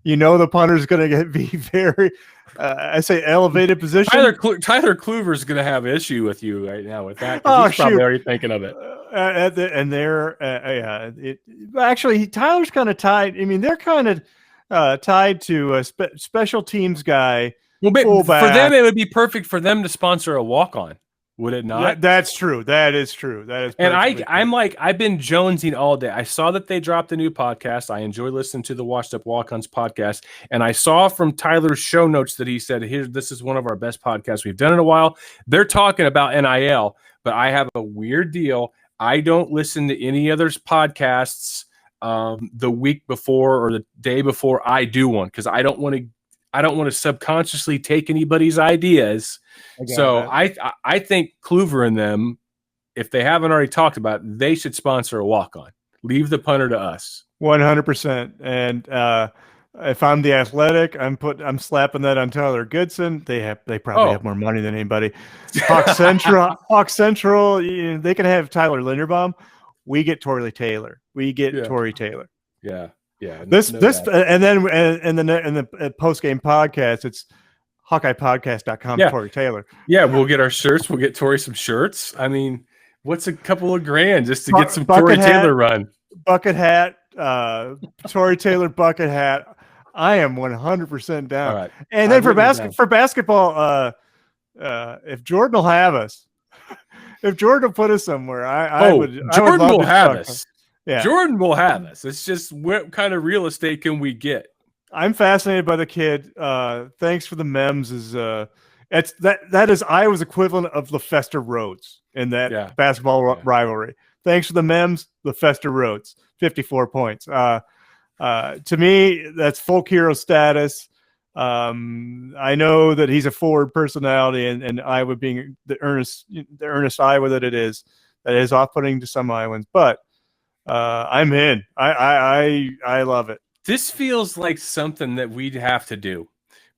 D: The punter is going to be very, elevated position.
C: Tyler Kluver is going to have an issue with you right now with that. He's probably already thinking of it.
D: Actually, Tyler's kind of tied. I mean, they're kind of tied to a special teams guy.
C: Well, for them, it would be perfect for them to sponsor a walk-on. Would it not?
D: That's true. That is true. That is.
C: And I'm like, I've been jonesing all day. I saw that they dropped a new podcast. I enjoy listening to the Washed Up Walk-Ons podcast. And I saw from Tyler's show notes that he said, this is one of our best podcasts we've done in a while. They're talking about NIL, but I have a weird deal. I don't listen to any other podcasts the week before or the day before I do one, because I don't want to I don't want to subconsciously take anybody's ideas. So I think Kluver and them, if they haven't already talked about it, they should sponsor a walk-on. Leave the punter to us.
D: 100%. And if I'm the Athletic, I'm slapping that on Tyler Goodson. They probably have more money than anybody. Hawk Central, they can have Tyler Linderbaum. We get Tory Taylor. Tory Taylor.
C: Yeah. Yeah.
D: And then in the post-game podcast, it's HawkeyePodcast.com.
C: Yeah.
D: Tory Taylor.
C: Yeah, we'll get our shirts. We'll get Tory some shirts. I mean, what's a couple of grand just to get some Tory Taylor run? Bucket hat,
D: Tory Taylor bucket hat. I am 100% down.
C: All right.
D: And then for basketball, if Jordan will have us, if Jordan will put us somewhere,
C: Jordan will have us.
D: Yeah.
C: Jordan will have us. It's just what kind of real estate can we get?
D: I'm fascinated by the kid. Thanks for the memes. That is Iowa's equivalent of LaFester Rhodes in that basketball rivalry. Thanks for the memes, LaFester Rhodes, 54 points. To me, that's folk hero status. I know that he's a forward personality, and Iowa being the earnest Iowa that is off-putting to some Iowans, but I'm in. I love it.
C: This feels like something that we'd have to do,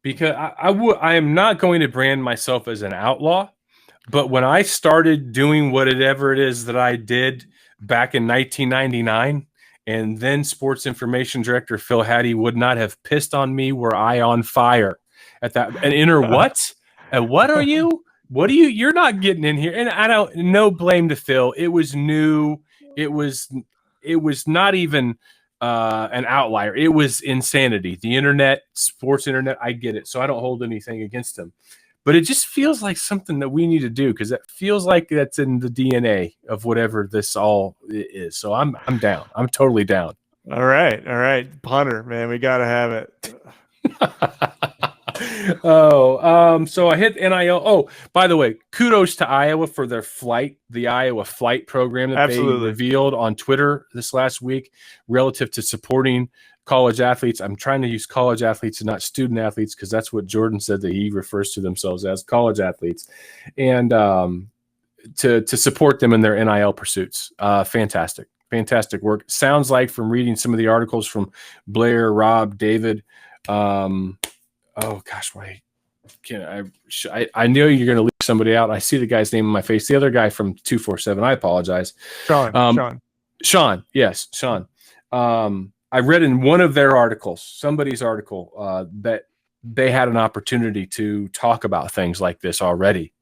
C: because I am not going to brand myself as an outlaw, but when I started doing whatever it is that I did back in 1999, and then sports information director Phil Hattie would not have pissed on me were I on fire at that. And what? And what are you? What are you? You're not getting in here. And I don't. No blame to Phil. It was new. It was not even an outlier. It was insanity. The internet, sports internet. I get it. So I don't hold anything against him. But it just feels like something that we need to do, because it feels like that's in the DNA of whatever this all is. So I'm down. I'm totally down.
D: All right. Punter, man, we got to have it.
C: So I hit NIL. Oh, by the way, kudos to Iowa for their the Iowa flight program that they revealed on Twitter this last week relative to supporting college athletes. I'm trying to use college athletes and not student athletes, because that's what Jordan said that he refers to themselves as, college athletes, and to support them in their NIL pursuits. Fantastic work. Sounds like, from reading some of the articles from Blair, Rob, David. Oh gosh, why can't I know you're going to leave somebody out. I see the guy's name in my face. The other guy from 247. I apologize. Sean. Yes, Sean. I read in one of their articles, somebody's article, that they had an opportunity to talk about things like this already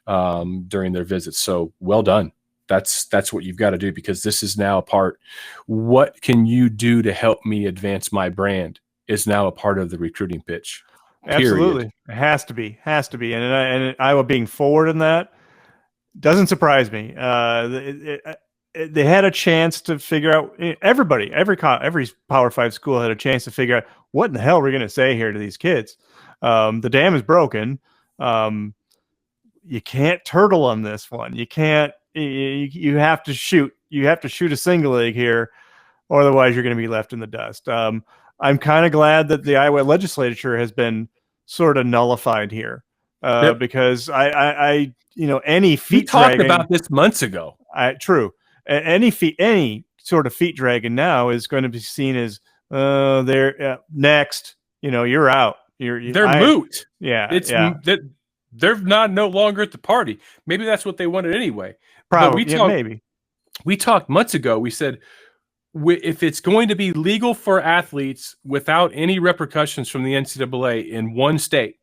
C: during their visits. So well done. That's what you've got to do, because this is now a part. What can you do to help me advance my brand is now a part of the recruiting pitch. Period.
D: Absolutely. It has to be. And Iowa being forward in that doesn't surprise me. They had a chance to figure out, every Power 5 school had a chance to figure out what in the hell we're going to say here to these kids. The dam is broken. You can't turtle on this one. You can't, you have to shoot. You have to shoot a single leg here, or otherwise you're going to be left in the dust. I'm kind of glad that the Iowa legislature has been sort of nullified here, because any feet
C: we talked
D: dragging,
C: about this months ago.
D: True. Any sort of feet dragging now is going to be seen as they're next. You're out.
C: They're moot.
D: Yeah,
C: they're no longer at the party. Maybe that's what they wanted anyway.
D: Probably.
C: Maybe we talked months ago. We said, if it's going to be legal for athletes without any repercussions from the NCAA in one state,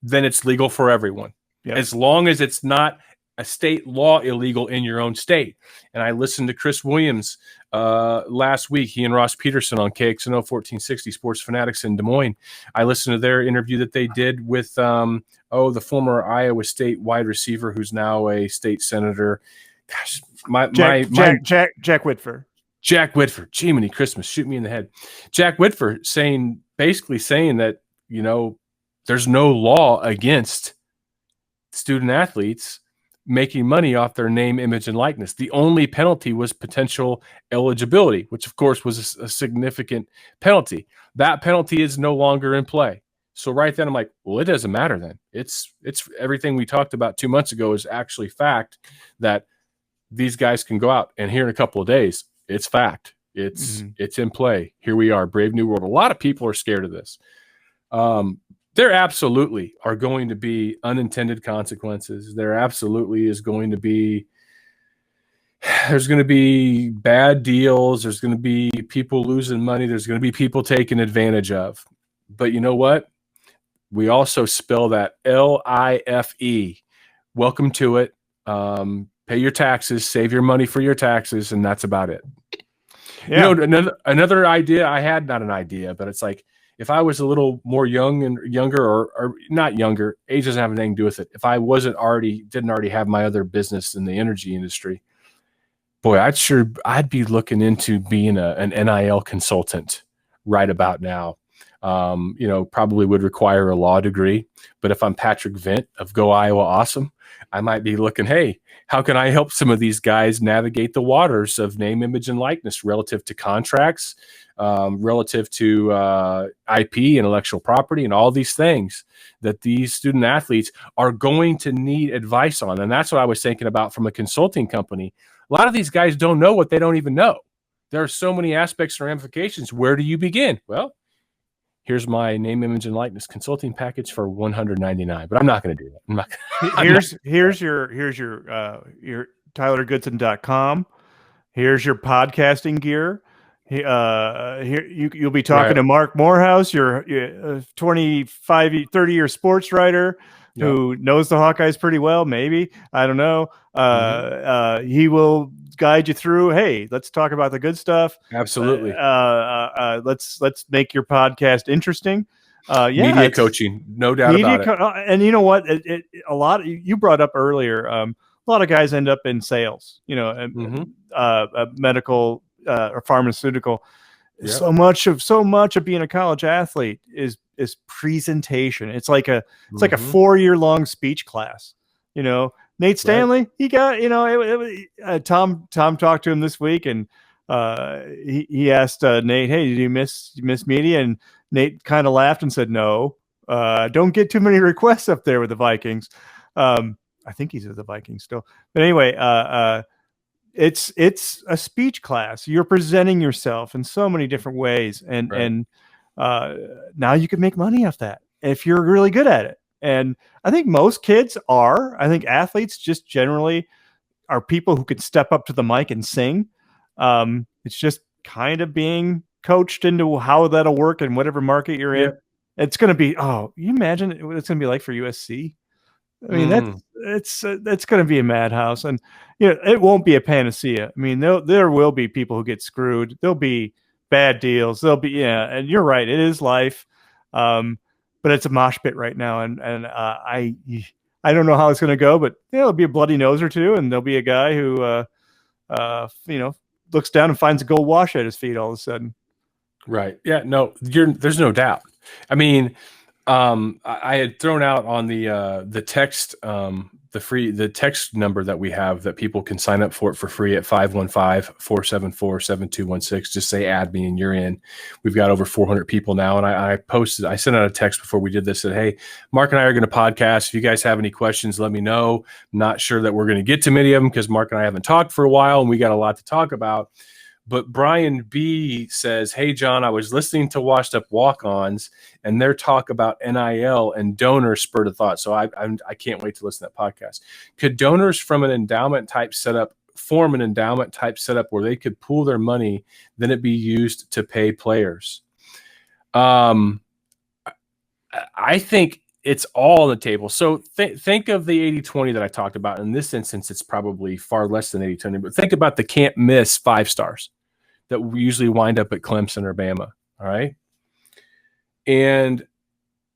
C: then it's legal for everyone. Yep. As long as it's not a state law illegal in your own state. And I listened to Chris Williams last week, he and Ross Peterson on KXNO 1460 Sports Fanatics in Des Moines. I listened to their interview that they did with the former Iowa State wide receiver who's now a state senator. Gosh,
D: Jack Whitford.
C: Jack Whitford. Jiminy Christmas, shoot me in the head. Jack Whitford basically saying that, there's no law against student athletes making money off their name, image, and likeness. The only penalty was potential eligibility, which of course was a significant penalty. That penalty is no longer in play. So right then I'm like, well, it doesn't matter then. It's everything we talked about 2 months ago is actually fact, that these guys can go out, and here in a couple of days, it's fact. It's in play. Here we are, Brave New World. A lot of people are scared of this. There absolutely are going to be unintended consequences. There absolutely is going to be, there's going to be bad deals. There's going to be people losing money. There's going to be people taken advantage of. But you know what? We also spell that LIFE. Welcome to it. Pay your taxes, save your money for your taxes, and that's about it.
D: Yeah.
C: You know, another idea I had, not an idea, but it's like, if I was a little more younger or not younger, age doesn't have anything to do with it. If I didn't already have my other business in the energy industry, boy, I'd be looking into being an NIL consultant right about now. Probably would require a law degree, but if I'm Patrick Vint of Go Iowa Awesome, I might be looking, hey, how can I help some of these guys navigate the waters of name, image, and likeness relative to contracts, relative to IP, intellectual property, and all these things that these student athletes are going to need advice on. And that's what I was thinking about from a consulting company. A lot of these guys don't know what they don't even know. There are so many aspects and ramifications. Where do you begin? Well, here's my name, image, and likeness consulting package for $199, but I'm not going to do that.
D: Here's your TylerGoodson.com. Here's your podcasting gear. Here you'll be talking to Marc Morehouse, your 30-year sports writer who knows the Hawkeyes pretty well. Maybe, I don't know. He will guide you through. Hey, let's talk about the good stuff.
C: Absolutely.
D: Let's make your podcast interesting.
C: Media coaching, no doubt about it.
D: And you know what? A lot. You brought up earlier. A lot of guys end up in sales. Medical or pharmaceutical.
C: Yeah.
D: So much of being a college athlete is presentation. It's like a 4-year-long speech class. Nate Stanley, he got, Tom talked to him this week, and he asked Nate, hey, did you miss media? And Nate kind of laughed and said, no, don't get too many requests up there with the Vikings. I think he's with the Vikings still. But anyway, it's a speech class. You're presenting yourself in so many different ways. And now you can make money off that if you're really good at it. And I think most kids are. I think athletes just generally are people who can step up to the mic and sing. It's just kind of being coached into how that'll work in whatever market you're in. It's going to be, you imagine what it's going to be like for USC? I mean, that's going to be a madhouse. And, it won't be a panacea. I mean, there will be people who get screwed. There'll be bad deals. There'll be, and you're right. It is life. But it's a mosh pit right now, and I don't know how it's going to go, but there'll be a bloody nose or two, and there'll be a guy who looks down and finds a gold watch at his feet all of a sudden.
C: Right? Yeah. No, there's no doubt. I mean, I had thrown out on the text the text number that we have that people can sign up for free at 515-474-7216. Just say add me and you're in. We've got over 400 people now. And I sent out a text before we did this, said, hey, Marc and I are going to podcast. If you guys have any questions, let me know. I'm not sure that we're going to get to many of them because Marc and I haven't talked for a while and we got a lot to talk about. But Brian B says, hey, John, I was listening to Washed Up Walk-Ons and their talk about NIL and donors spurred a thought. So I can't wait to listen to that podcast. Could donors from an endowment type setup form an endowment type setup where they could pool their money, then it be used to pay players? I think it's all on the table. So think of the 80-20 that I talked about. In this instance, it's probably far less than 80-20, but think about the can't miss 5 stars that we usually wind up at Clemson or Bama. All right. And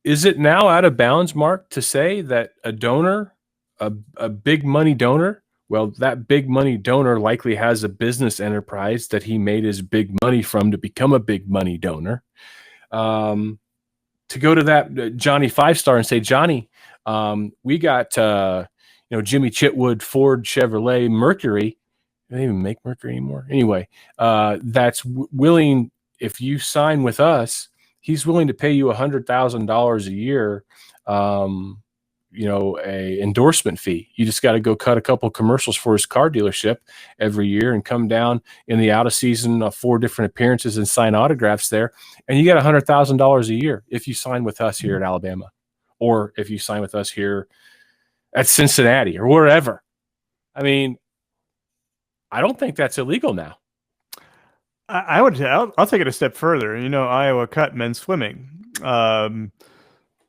C: is it now out of bounds, Marc, to say that a donor, a big money donor, well, that big money donor likely has a business enterprise that he made his big money from to become a big money donor. To go to that Johnny 5-star and say, Johnny, we got, Jimmy Chitwood, Ford, Chevrolet, Mercury. They don't even make Mercury anymore. Anyway, that's willing, if you sign with us he's willing to pay you $100,000 a year, a endorsement fee. You just got to go cut a couple of commercials for his car dealership every year and come down in the out of season 4 different appearances and sign autographs there. And you get $100,000 a year if you sign with us here at Alabama, or if you sign with us here at Cincinnati or wherever. I mean, I don't think that's illegal now.
D: I'll take it a step further. Iowa cut men's swimming.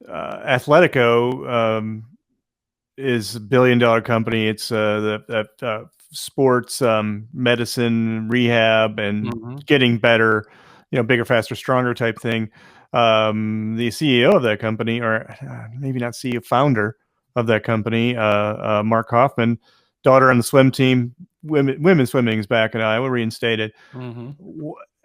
D: Athletico is $1 billion company. It's the sports medicine rehab and getting better, bigger, faster, stronger type thing. The CEO of that company, or maybe not CEO, founder of that company, Marc Hoffman, daughter on the swim team. Women's swimming is back in Iowa, reinstated.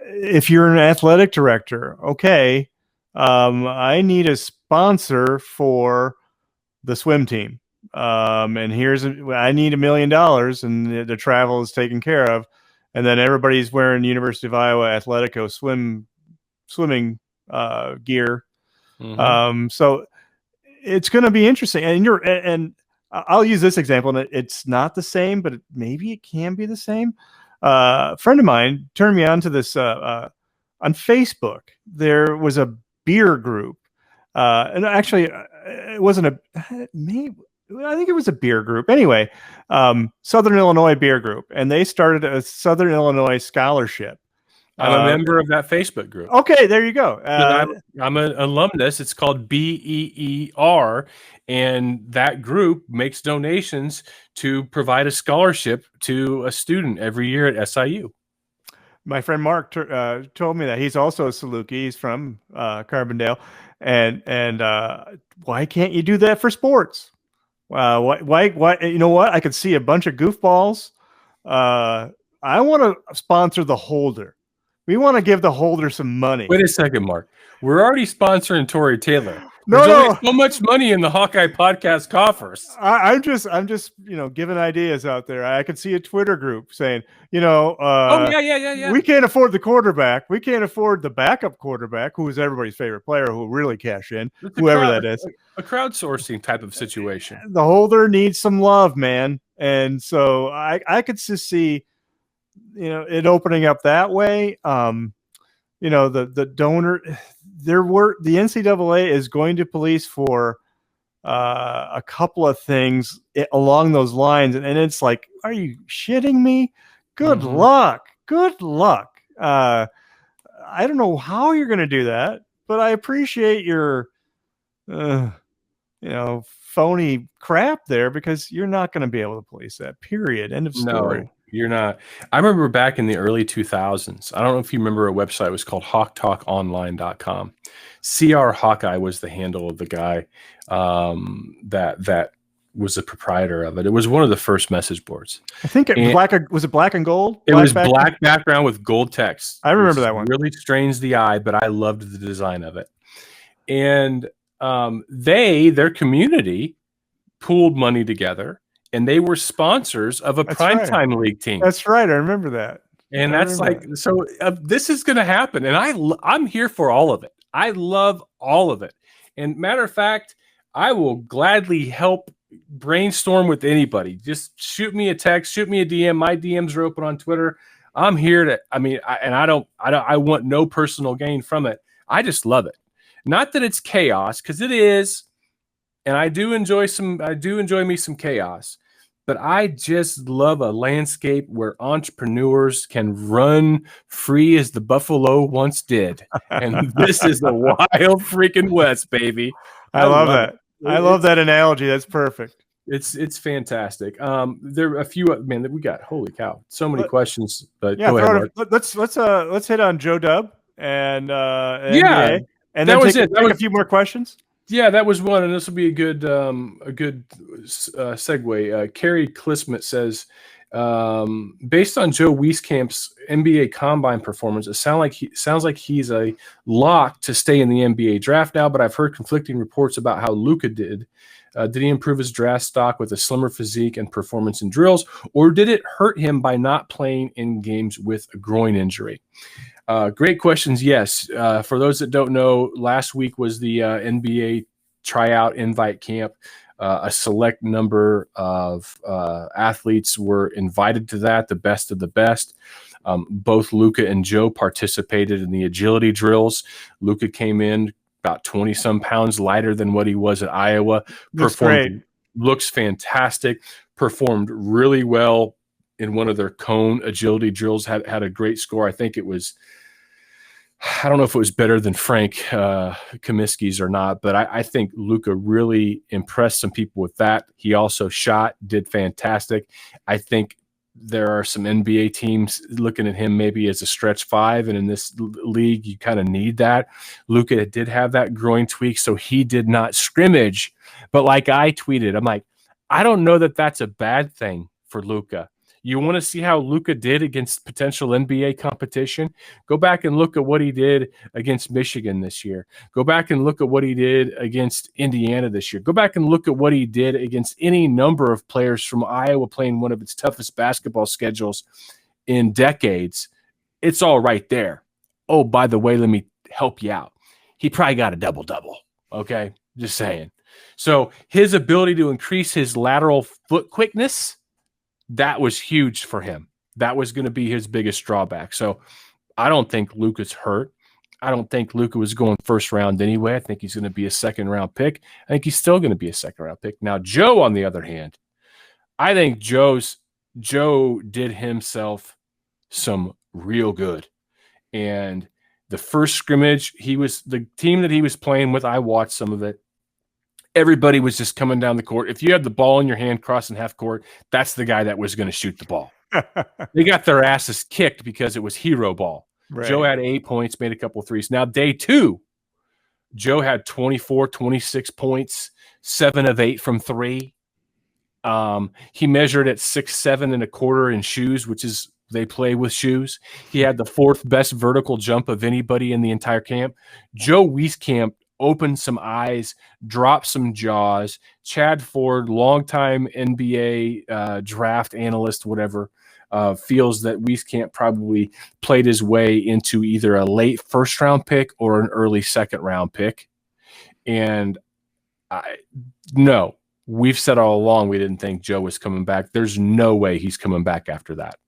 D: If you're an athletic director, okay, I need a sponsor for the swim team. And I need $1 million, and the travel is taken care of. And then everybody's wearing University of Iowa Athletico swimming gear. So it's going to be interesting. And I'll use this example, and it's not the same, but maybe it can be the same. A friend of mine turned me on to this on Facebook. There was a beer group, and actually, it wasn't I think it was a beer group. Anyway, Southern Illinois Beer Group, and they started a Southern Illinois scholarship.
C: I'm a member of that Facebook group.
D: Okay, there you go.
C: I'm an alumnus. It's called BEER, and that group makes donations to provide a scholarship to a student every year at SIU.
D: My friend Marc told me that he's also a Saluki. He's from Carbondale, and why can't you do that for sports? Why? You know what? I could see a bunch of goofballs. I want to sponsor the Holder. We want to give the Holder some money.
C: Wait a second, Marc. We're already sponsoring Tory Taylor.
D: There's
C: only so much money in the Hawkeye Podcast coffers.
D: I'm just giving ideas out there. I could see a Twitter group saying, we can't afford the quarterback. We can't afford the backup quarterback, who is everybody's favorite player, who will really cash in, whoever that is.
C: A crowdsourcing type of situation.
D: The Holder needs some love, man. And so I could just see, it opening up that way. The donor, the NCAA is going to police for a couple of things along those lines. And it's like, are you shitting me? Good luck. I don't know how you're going to do that, but I appreciate your, phony crap there, because you're not going to be able to police that, period. End of story.
C: No. You're not. I remember back in the early 2000s, I don't know if you remember a website, it was called hawktalkonline.com. CR Hawkeye was the handle of the guy that was the proprietor of it. It was one of the first message boards.
D: I think was it black and gold?
C: It was black background with gold text.
D: I remember that one.
C: Really strains the eye, but I loved the design of it. And their community pooled money together, and they were sponsors of a primetime league team.
D: That's right. I remember that.
C: And this is going to happen. And I'm here for all of it. I love all of it. And matter of fact, I will gladly help brainstorm with anybody. Just shoot me a text, shoot me a DM. My DMs are open on Twitter. I'm here to, I want no personal gain from it. I just love it. Not that it's chaos, because it is. And I do enjoy me some chaos, but I just love a landscape where entrepreneurs can run free as the buffalo once did. And this is the wild freaking West, baby.
D: I love that. I love that analogy. That's perfect.
C: It's fantastic. There are a few, man, we got, holy cow, so many questions. But go ahead, Marc.
D: Let's hit on Joe Dub and NBA, and then take a few more questions.
C: Yeah, that was one, and this will be a good segue. Carrie Klismet says, based on Joe Wieskamp's NBA Combine performance, it sounds like he's a lock to stay in the NBA draft now. But I've heard conflicting reports about how Luka did. Did he improve his draft stock with a slimmer physique and performance in drills, or did it hurt him by not playing in games with a groin injury? Great questions. Yes. For those that don't know, last week was the NBA tryout invite camp. A select number of athletes were invited to that, the best of the best. Both Luka and Joe participated in the agility drills. Luka came in about 20-some pounds lighter than what he was at Iowa. Looks fantastic. Performed really well in one of their cone agility drills. Had a great score. I think it was, I don't know if it was better than Frank Kaminsky's or not, but I think Luka really impressed some people with that. He also did fantastic. I think there are some NBA teams looking at him maybe as a stretch five, and in this league, you kind of need that. Luka did have that groin tweak, so he did not scrimmage. But like I tweeted, I'm like, I don't know that that's a bad thing for Luka. You want to see how Luka did against potential NBA competition? Go back and look at what he did against Michigan this year. Go back and look at what he did against Indiana this year. Go back and look at what he did against any number of players from Iowa playing one of its toughest basketball schedules in decades. It's all right there. Oh, by the way, let me help you out. He probably got a double-double, okay? Just saying. So his ability to increase his lateral foot quickness, that was huge for him. That was going to be his biggest drawback. So I don't think Luka's hurt. I don't think Luka was going first round anyway. I think he's going to be a second round pick. I think he's still going to be a second round pick. Now, Joe, on the other hand, I think Joe did himself some real good. And the first scrimmage, the team that he was playing with, I watched some of it. Everybody was just coming down the court. If you had the ball in your hand crossing half court, that's the guy that was going to shoot the ball. They got their asses kicked because it was hero ball. Right. Joe had 8 points, made a couple of threes. Now, day two, Joe had 24, 26 points, 7 of 8 from 3. He measured at 6'7" and a quarter in shoes, which is they play with shoes. He had the 4th best vertical jump of anybody in the entire camp. Joe Wieskamp opened some eyes, dropped some jaws. Chad Ford, longtime NBA draft analyst, whatever, feels that Wieskamp probably played his way into either a late first-round pick or an early second-round pick. And no, we've said all along we didn't think Joe was coming back. There's no way he's coming back after that.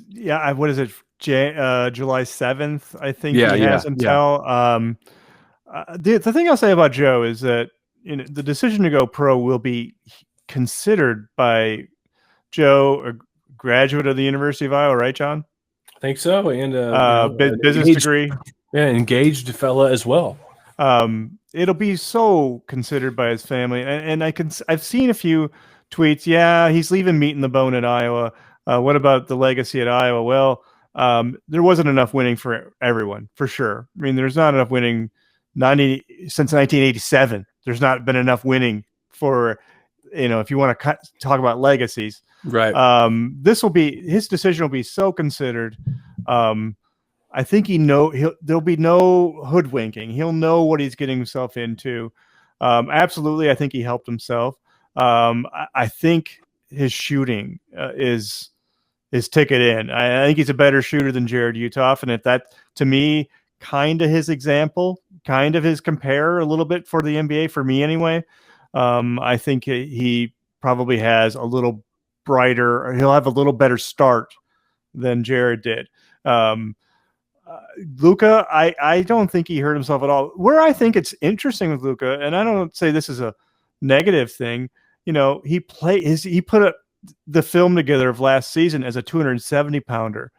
D: Yeah, what is it? July 7th, I think he has until. Yeah. The thing I'll say about Joe is that the decision to go pro will be considered by Joe, a graduate of the University of Iowa, right, John?
C: I think so, and
D: business degree.
C: Yeah, engaged fella as well.
D: It'll be so considered by his family, and I've seen a few tweets. Yeah, he's leaving meat in the bone at Iowa. What about the legacy at Iowa? Well, there wasn't enough winning for everyone, for sure. I mean, there's not enough winning. Since 1987, there's not been enough winning for, if you want to talk about legacies,
C: right?
D: His decision will be so considered. I think there'll be no hoodwinking. He'll know what he's getting himself into. Absolutely, I think he helped himself. I think his shooting is ticket in. I think he's a better shooter than Jared Utoff, and if that, to me, kind of his example, kind of his compare a little bit for the NBA, for me anyway. I think he probably has a little brighter, or he'll have a little better start than Jared did. Luka, I don't think he hurt himself at all. Where I think it's interesting with Luka, and I don't say this is a negative thing, he put the film together of last season as a 270 pounder.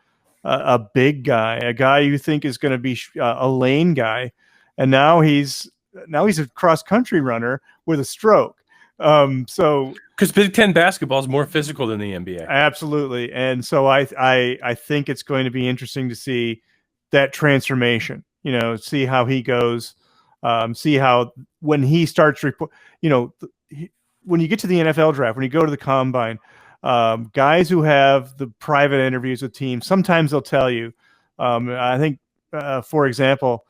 D: A big guy, a guy you think is going to be a lane guy, and now he's a cross country runner with a stroke. So
C: because Big Ten basketball is more physical than the NBA,
D: absolutely, and so I think it's going to be interesting to see that transformation. See how he goes, see how when he starts when you get to the NFL draft, when you go to the combine. Guys who have the private interviews with teams, sometimes they'll tell you. I think, for example,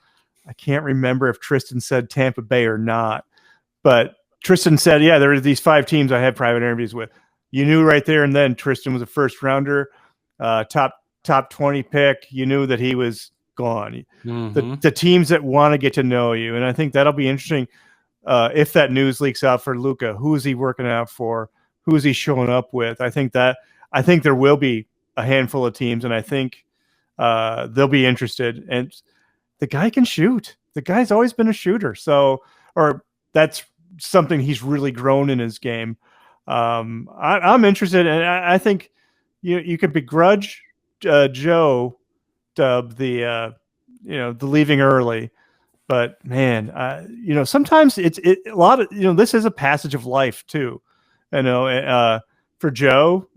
D: I can't remember if Tristan said Tampa Bay or not, but Tristan said, yeah, there are these 5 teams I had private interviews with. You knew right there and then Tristan was a first rounder, top 20 pick. You knew that he was gone.
C: Mm-hmm.
D: The teams that want to get to know you, and I think that'll be interesting if that news leaks out for Luka. Who is he working out for? Who is he showing up with? I think there will be a handful of teams, and I think they'll be interested. And the guy can shoot. The guy's always been a shooter. So, or that's something he's really grown in his game. I'm interested, and I think you could begrudge Joe Dub the leaving early, but man, sometimes it's a lot of this is a passage of life too. For Joe,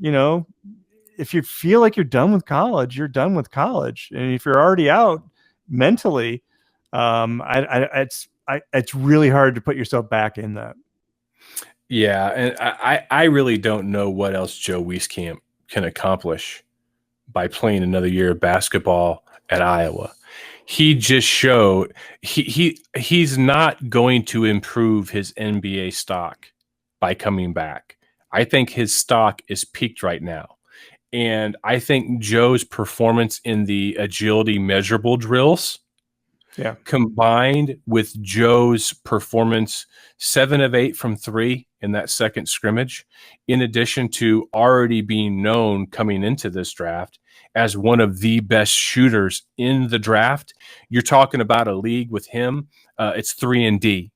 D: if you feel like you're done with college, you're done with college, and if you're already out mentally, it's really hard to put yourself back in that.
C: Yeah, and I really don't know what else Joe Wieskamp can accomplish by playing another year of basketball at Iowa. He just showed he's not going to improve his NBA stock by coming back. I think his stock is peaked right now. And I think Joe's performance in the agility measurable drills, combined with Joe's performance 7 of 8 from 3 in that second scrimmage, in addition to already being known coming into this draft as one of the best shooters in the draft, you're talking about a league with him. It's 3-and-D.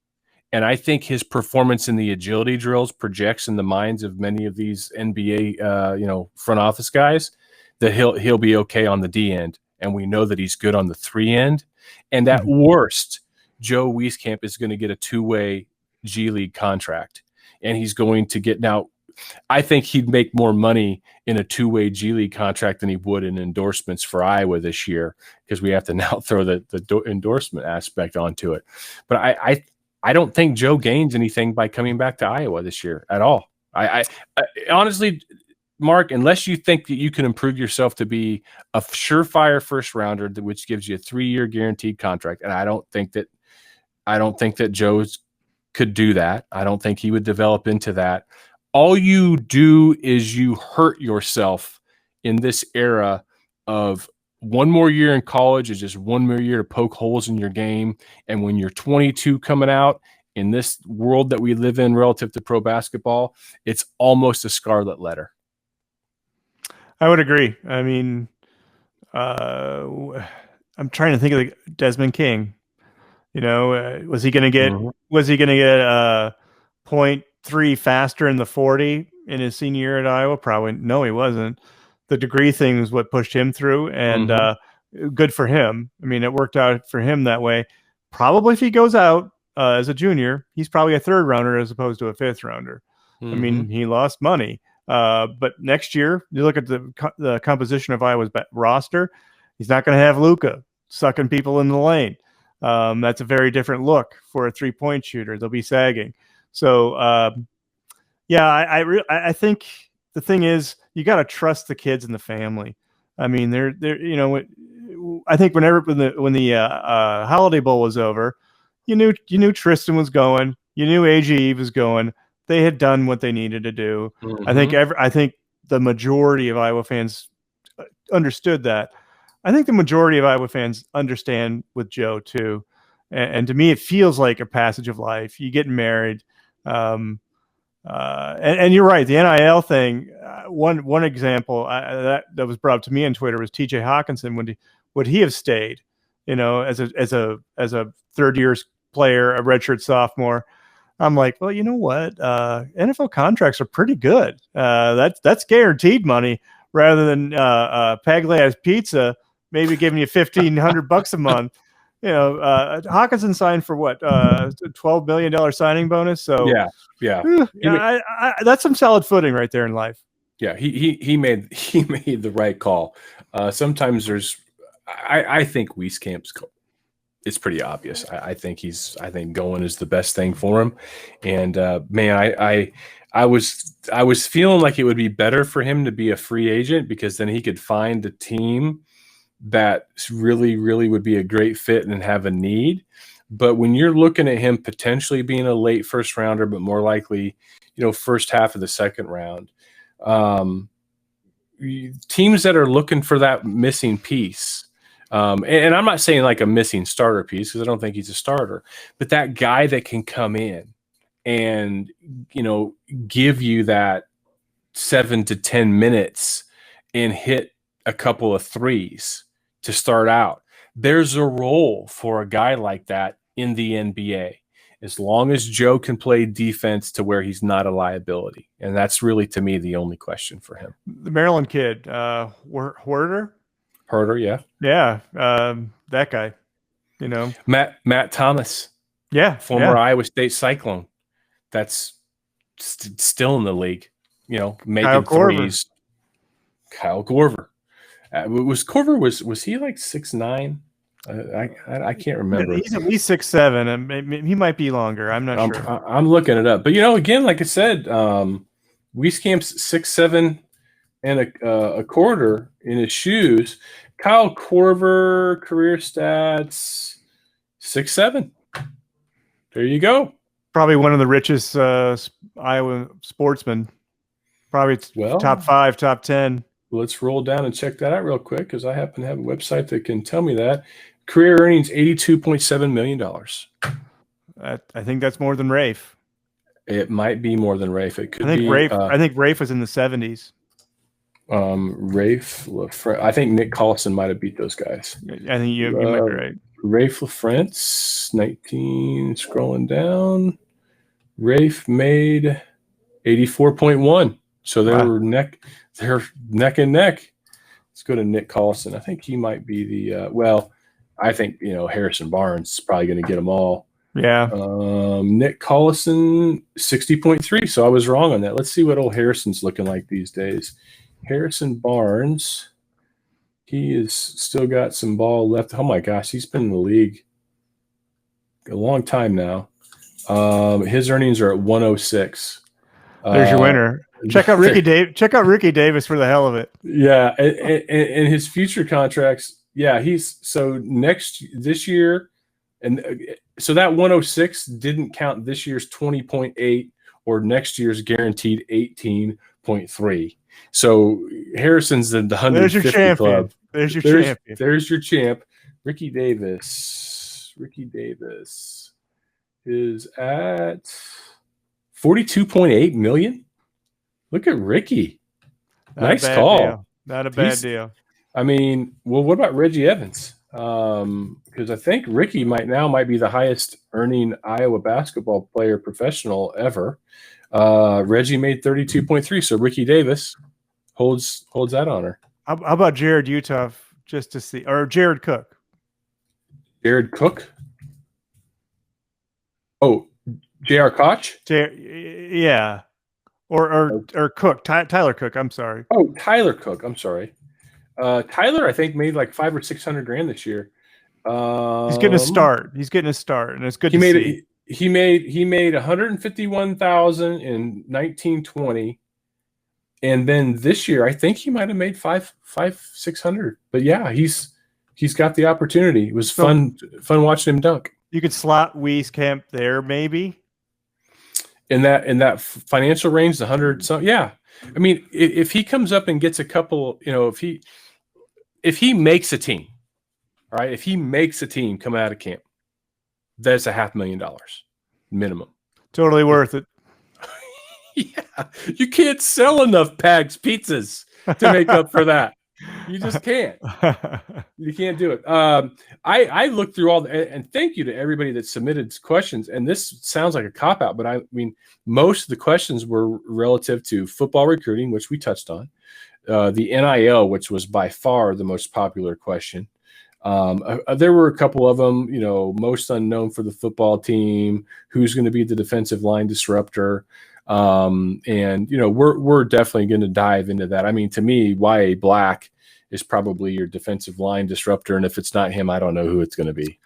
C: And I think his performance in the agility drills projects in the minds of many of these NBA, front office guys that he'll be okay on the D end. And we know that he's good on the 3 end. And at worst, Joe Wieskamp is going to get a 2-way G League contract. And he's going to get now. I think he'd make more money in a 2-way G League contract than he would in endorsements for Iowa this year, because we have to now throw the endorsement aspect onto it. But I don't think Joe gains anything by coming back to Iowa this year at all. I honestly, Mark, unless you think that you can improve yourself to be a surefire first rounder, which gives you a 3-year guaranteed contract, and I don't think that Joe's could do that. I don't think he would develop into that. All you do is you hurt yourself in this era of one more year in college is just one more year to poke holes in your game. And when you're 22 coming out in this world that we live in relative to pro basketball, it's almost a scarlet letter.
D: I would agree. I mean, I'm trying to think of Desmond King. Was he going to get 0.3 faster in the 40 in his senior year at Iowa? Probably no, he wasn't. The degree thing is what pushed him through, and good for him. I mean, it worked out for him that way. Probably if he goes out as a junior, he's probably a 3rd rounder as opposed to a 5th rounder. I mean, he lost money. But next year, you look at the composition of Iowa's roster, he's not going to have Luka sucking people in the lane. That's a very different look for a 3-point shooter. They'll be sagging. So, I think the thing is you got to trust the kids and the family. I mean, I think when the Holiday Bowl was over, you knew Tristan was going, you knew AG was going. They had done what they needed to do. I think the majority of Iowa fans understood that. I think the majority of Iowa fans understand with Joe too. And to me, it feels like a passage of life. You get married. And you're right. The NIL thing, one example that was brought up to me on Twitter was TJ Hawkinson. Would he have stayed, as a 3rd-year player, a redshirt sophomore? I'm like, well, you know what? NFL contracts are pretty good. That's guaranteed money rather than Pagliai's Pizza maybe giving you $1,500 a month. Hawkinson signed for what? $12 million signing bonus. So that's some solid footing right there in life.
C: Yeah, he made the right call. Sometimes I think Wieskamp's it's pretty obvious. I think going is the best thing for him. And I was feeling like it would be better for him to be a free agent, because then he could find a team that really, really would be a great fit and have a need. But when you're looking at him potentially being a late 1st rounder, but more likely, first half of the 2nd round, teams that are looking for that missing piece And I'm not saying like a missing starter piece because I don't think he's a starter, but that guy that can come in and, give you that 7 to 10 minutes and hit a couple of threes to start out. There's a role for a guy like that in the NBA, as long as Joe can play defense to where he's not a liability. And that's really, to me, the only question for him.
D: The Maryland kid, Herder,
C: yeah.
D: Yeah, that guy,
C: Matt Thomas.
D: Yeah.
C: Former Iowa State Cyclone. That's still in the league, making threes. Kyle Korver. Was he like 6'9"? I can't remember.
D: He's at least 6'7", and he might be longer. I'm not sure.
C: I'm looking it up, but again, like I said, Wieskamp's 6'7" and a quarter in his shoes. Kyle Korver career stats 6'7". There you go.
D: Probably one of the richest Iowa sportsmen. Probably top 5, top 10.
C: Let's roll down and check that out real quick because I happen to have a website that can tell me that. Career earnings $82.7 million.
D: I think that's more than Rafe.
C: It might be more than Rafe. It could be.
D: I think Rafe was in the 70s.
C: Rafe, I think Nick Collison might have beat those guys.
D: I think you might be right.
C: Rafe LaFrance, 19, scrolling down. Rafe made 84.1. So they're neck and neck. Let's go to Nick Collison. I think he might be the I think Harrison Barnes is probably going to get them all.
D: Yeah.
C: Nick Collison 60.3. So I was wrong on that. Let's see what old Harrison's looking like these days. Harrison Barnes, he has still got some ball left. Oh my gosh, he's been in the league a long time now. His earnings are at 106.
D: There's your winner. Check out Ricky Check out Ricky Davis for the hell of it.
C: Yeah, and his future contracts. Yeah, this year, and so that 106 didn't count this year's 20.8 or next year's guaranteed 18.3. So Harrison's in the 150 club.
D: There's your champion.
C: There's your champ, Ricky Davis. Ricky Davis is at 42.8 million. Look at Ricky. Nice call.
D: Deal. Not a bad deal.
C: I mean, well, what about Reggie Evans? Because I think Ricky might be the highest earning Iowa basketball player professional ever. Reggie made 32.3, so Ricky Davis holds that honor.
D: How about Jared Utah, just to see, or Jared Cook?
C: Jared Cook? Oh, J.R. Koch?
D: Yeah. Or Cook, Tyler Cook. I'm sorry.
C: Oh, Tyler Cook. I'm sorry. Tyler, I think, made like $500,000 or $600,000 this year.
D: He's getting a start. And it's good.
C: He made 151,000 in 1920, and then this year I think he might have made 600. But yeah, he's got the opportunity. It was fun watching him dunk.
D: You could slot Wieskamp there, maybe.
C: In that financial range, the 100. So yeah, I mean, if he comes up and gets a couple, if he makes a team, all right, if he makes a team coming out of camp, that's $500,000 minimum. Totally
D: worth it.
C: Yeah, you can't sell enough Pags pizzas to make up for that. You just can't. You can't do it. I looked through all and thank you to everybody that submitted questions. And this sounds like a cop out, but I mean, most of the questions were relative to football recruiting, which we touched on. The NIL, which was by far the most popular question. There were a couple of them, most unknown for the football team, who's going to be the defensive line disruptor. We're definitely going to dive into that. I mean, to me, Y.A. Black is probably your defensive line disruptor. And if it's not him, I don't know who it's going to be.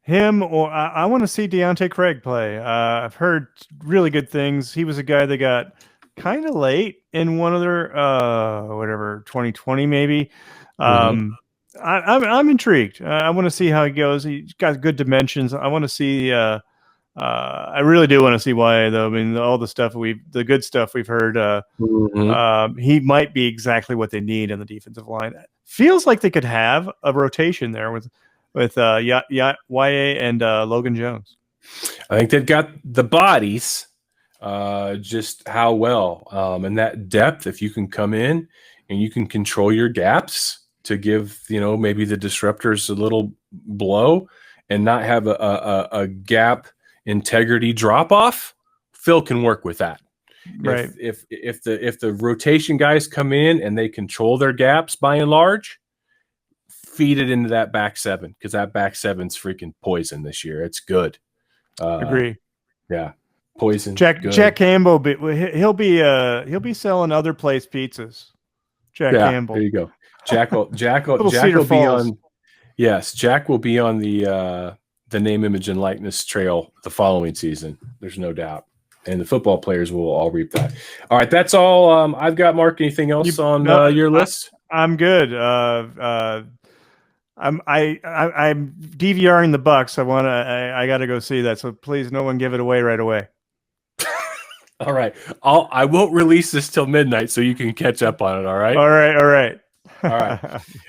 D: Him, or I want to see Deontay Craig play. I've heard really good things. He was a guy that got kind of late in one of their, 2020 maybe. I'm intrigued. I want to see how he goes. He's got good dimensions. I want to see I really do want to see why, though. I mean, all the good stuff we've heard, he might be exactly what they need on the defensive line. Feels like they could have a rotation there with YA and Logan Jones.
C: I think they've got the bodies, just how well, and that depth. If you can come in and you can control your gaps to give, maybe the disruptors a little blow and not have a gap integrity drop off, Phil can work with that.
D: Right.
C: If the rotation guys come in and they control their gaps by and large, feed it into that back seven, because that back seven's freaking poison this year. It's good.
D: Agree.
C: Yeah. Poison.
D: Jack Campbell, he'll be selling other place pizzas. Campbell.
C: There you go. Jack will be on. Yes, Jack will be on the name, image, and likeness trail the following season. There's no doubt, and the football players will all reap that. All right, that's all I've got. Mark, anything else on your list?
D: I'm good. I'm DVRing the Bucks. I got to go see that. So please, no one give it away right away.
C: All right. I won't release this till midnight so you can catch up on it. All right.
D: All right.
C: All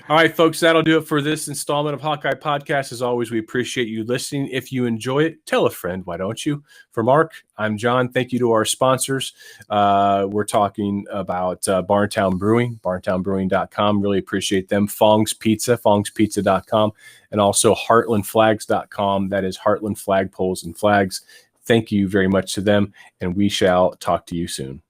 C: right, folks, that'll do it for this installment of Hawkeye Podcast. As always, we appreciate you listening. If you enjoy it, tell a friend. Why don't you? For Mark, I'm John. Thank you to our sponsors. We're talking about Barntown Brewing, barntownbrewing.com. Really appreciate them. Fong's Pizza, fongspizza.com, and also heartlandflags.com. That is Heartland Flagpoles and Flags. Thank you very much to them, and we shall talk to you soon.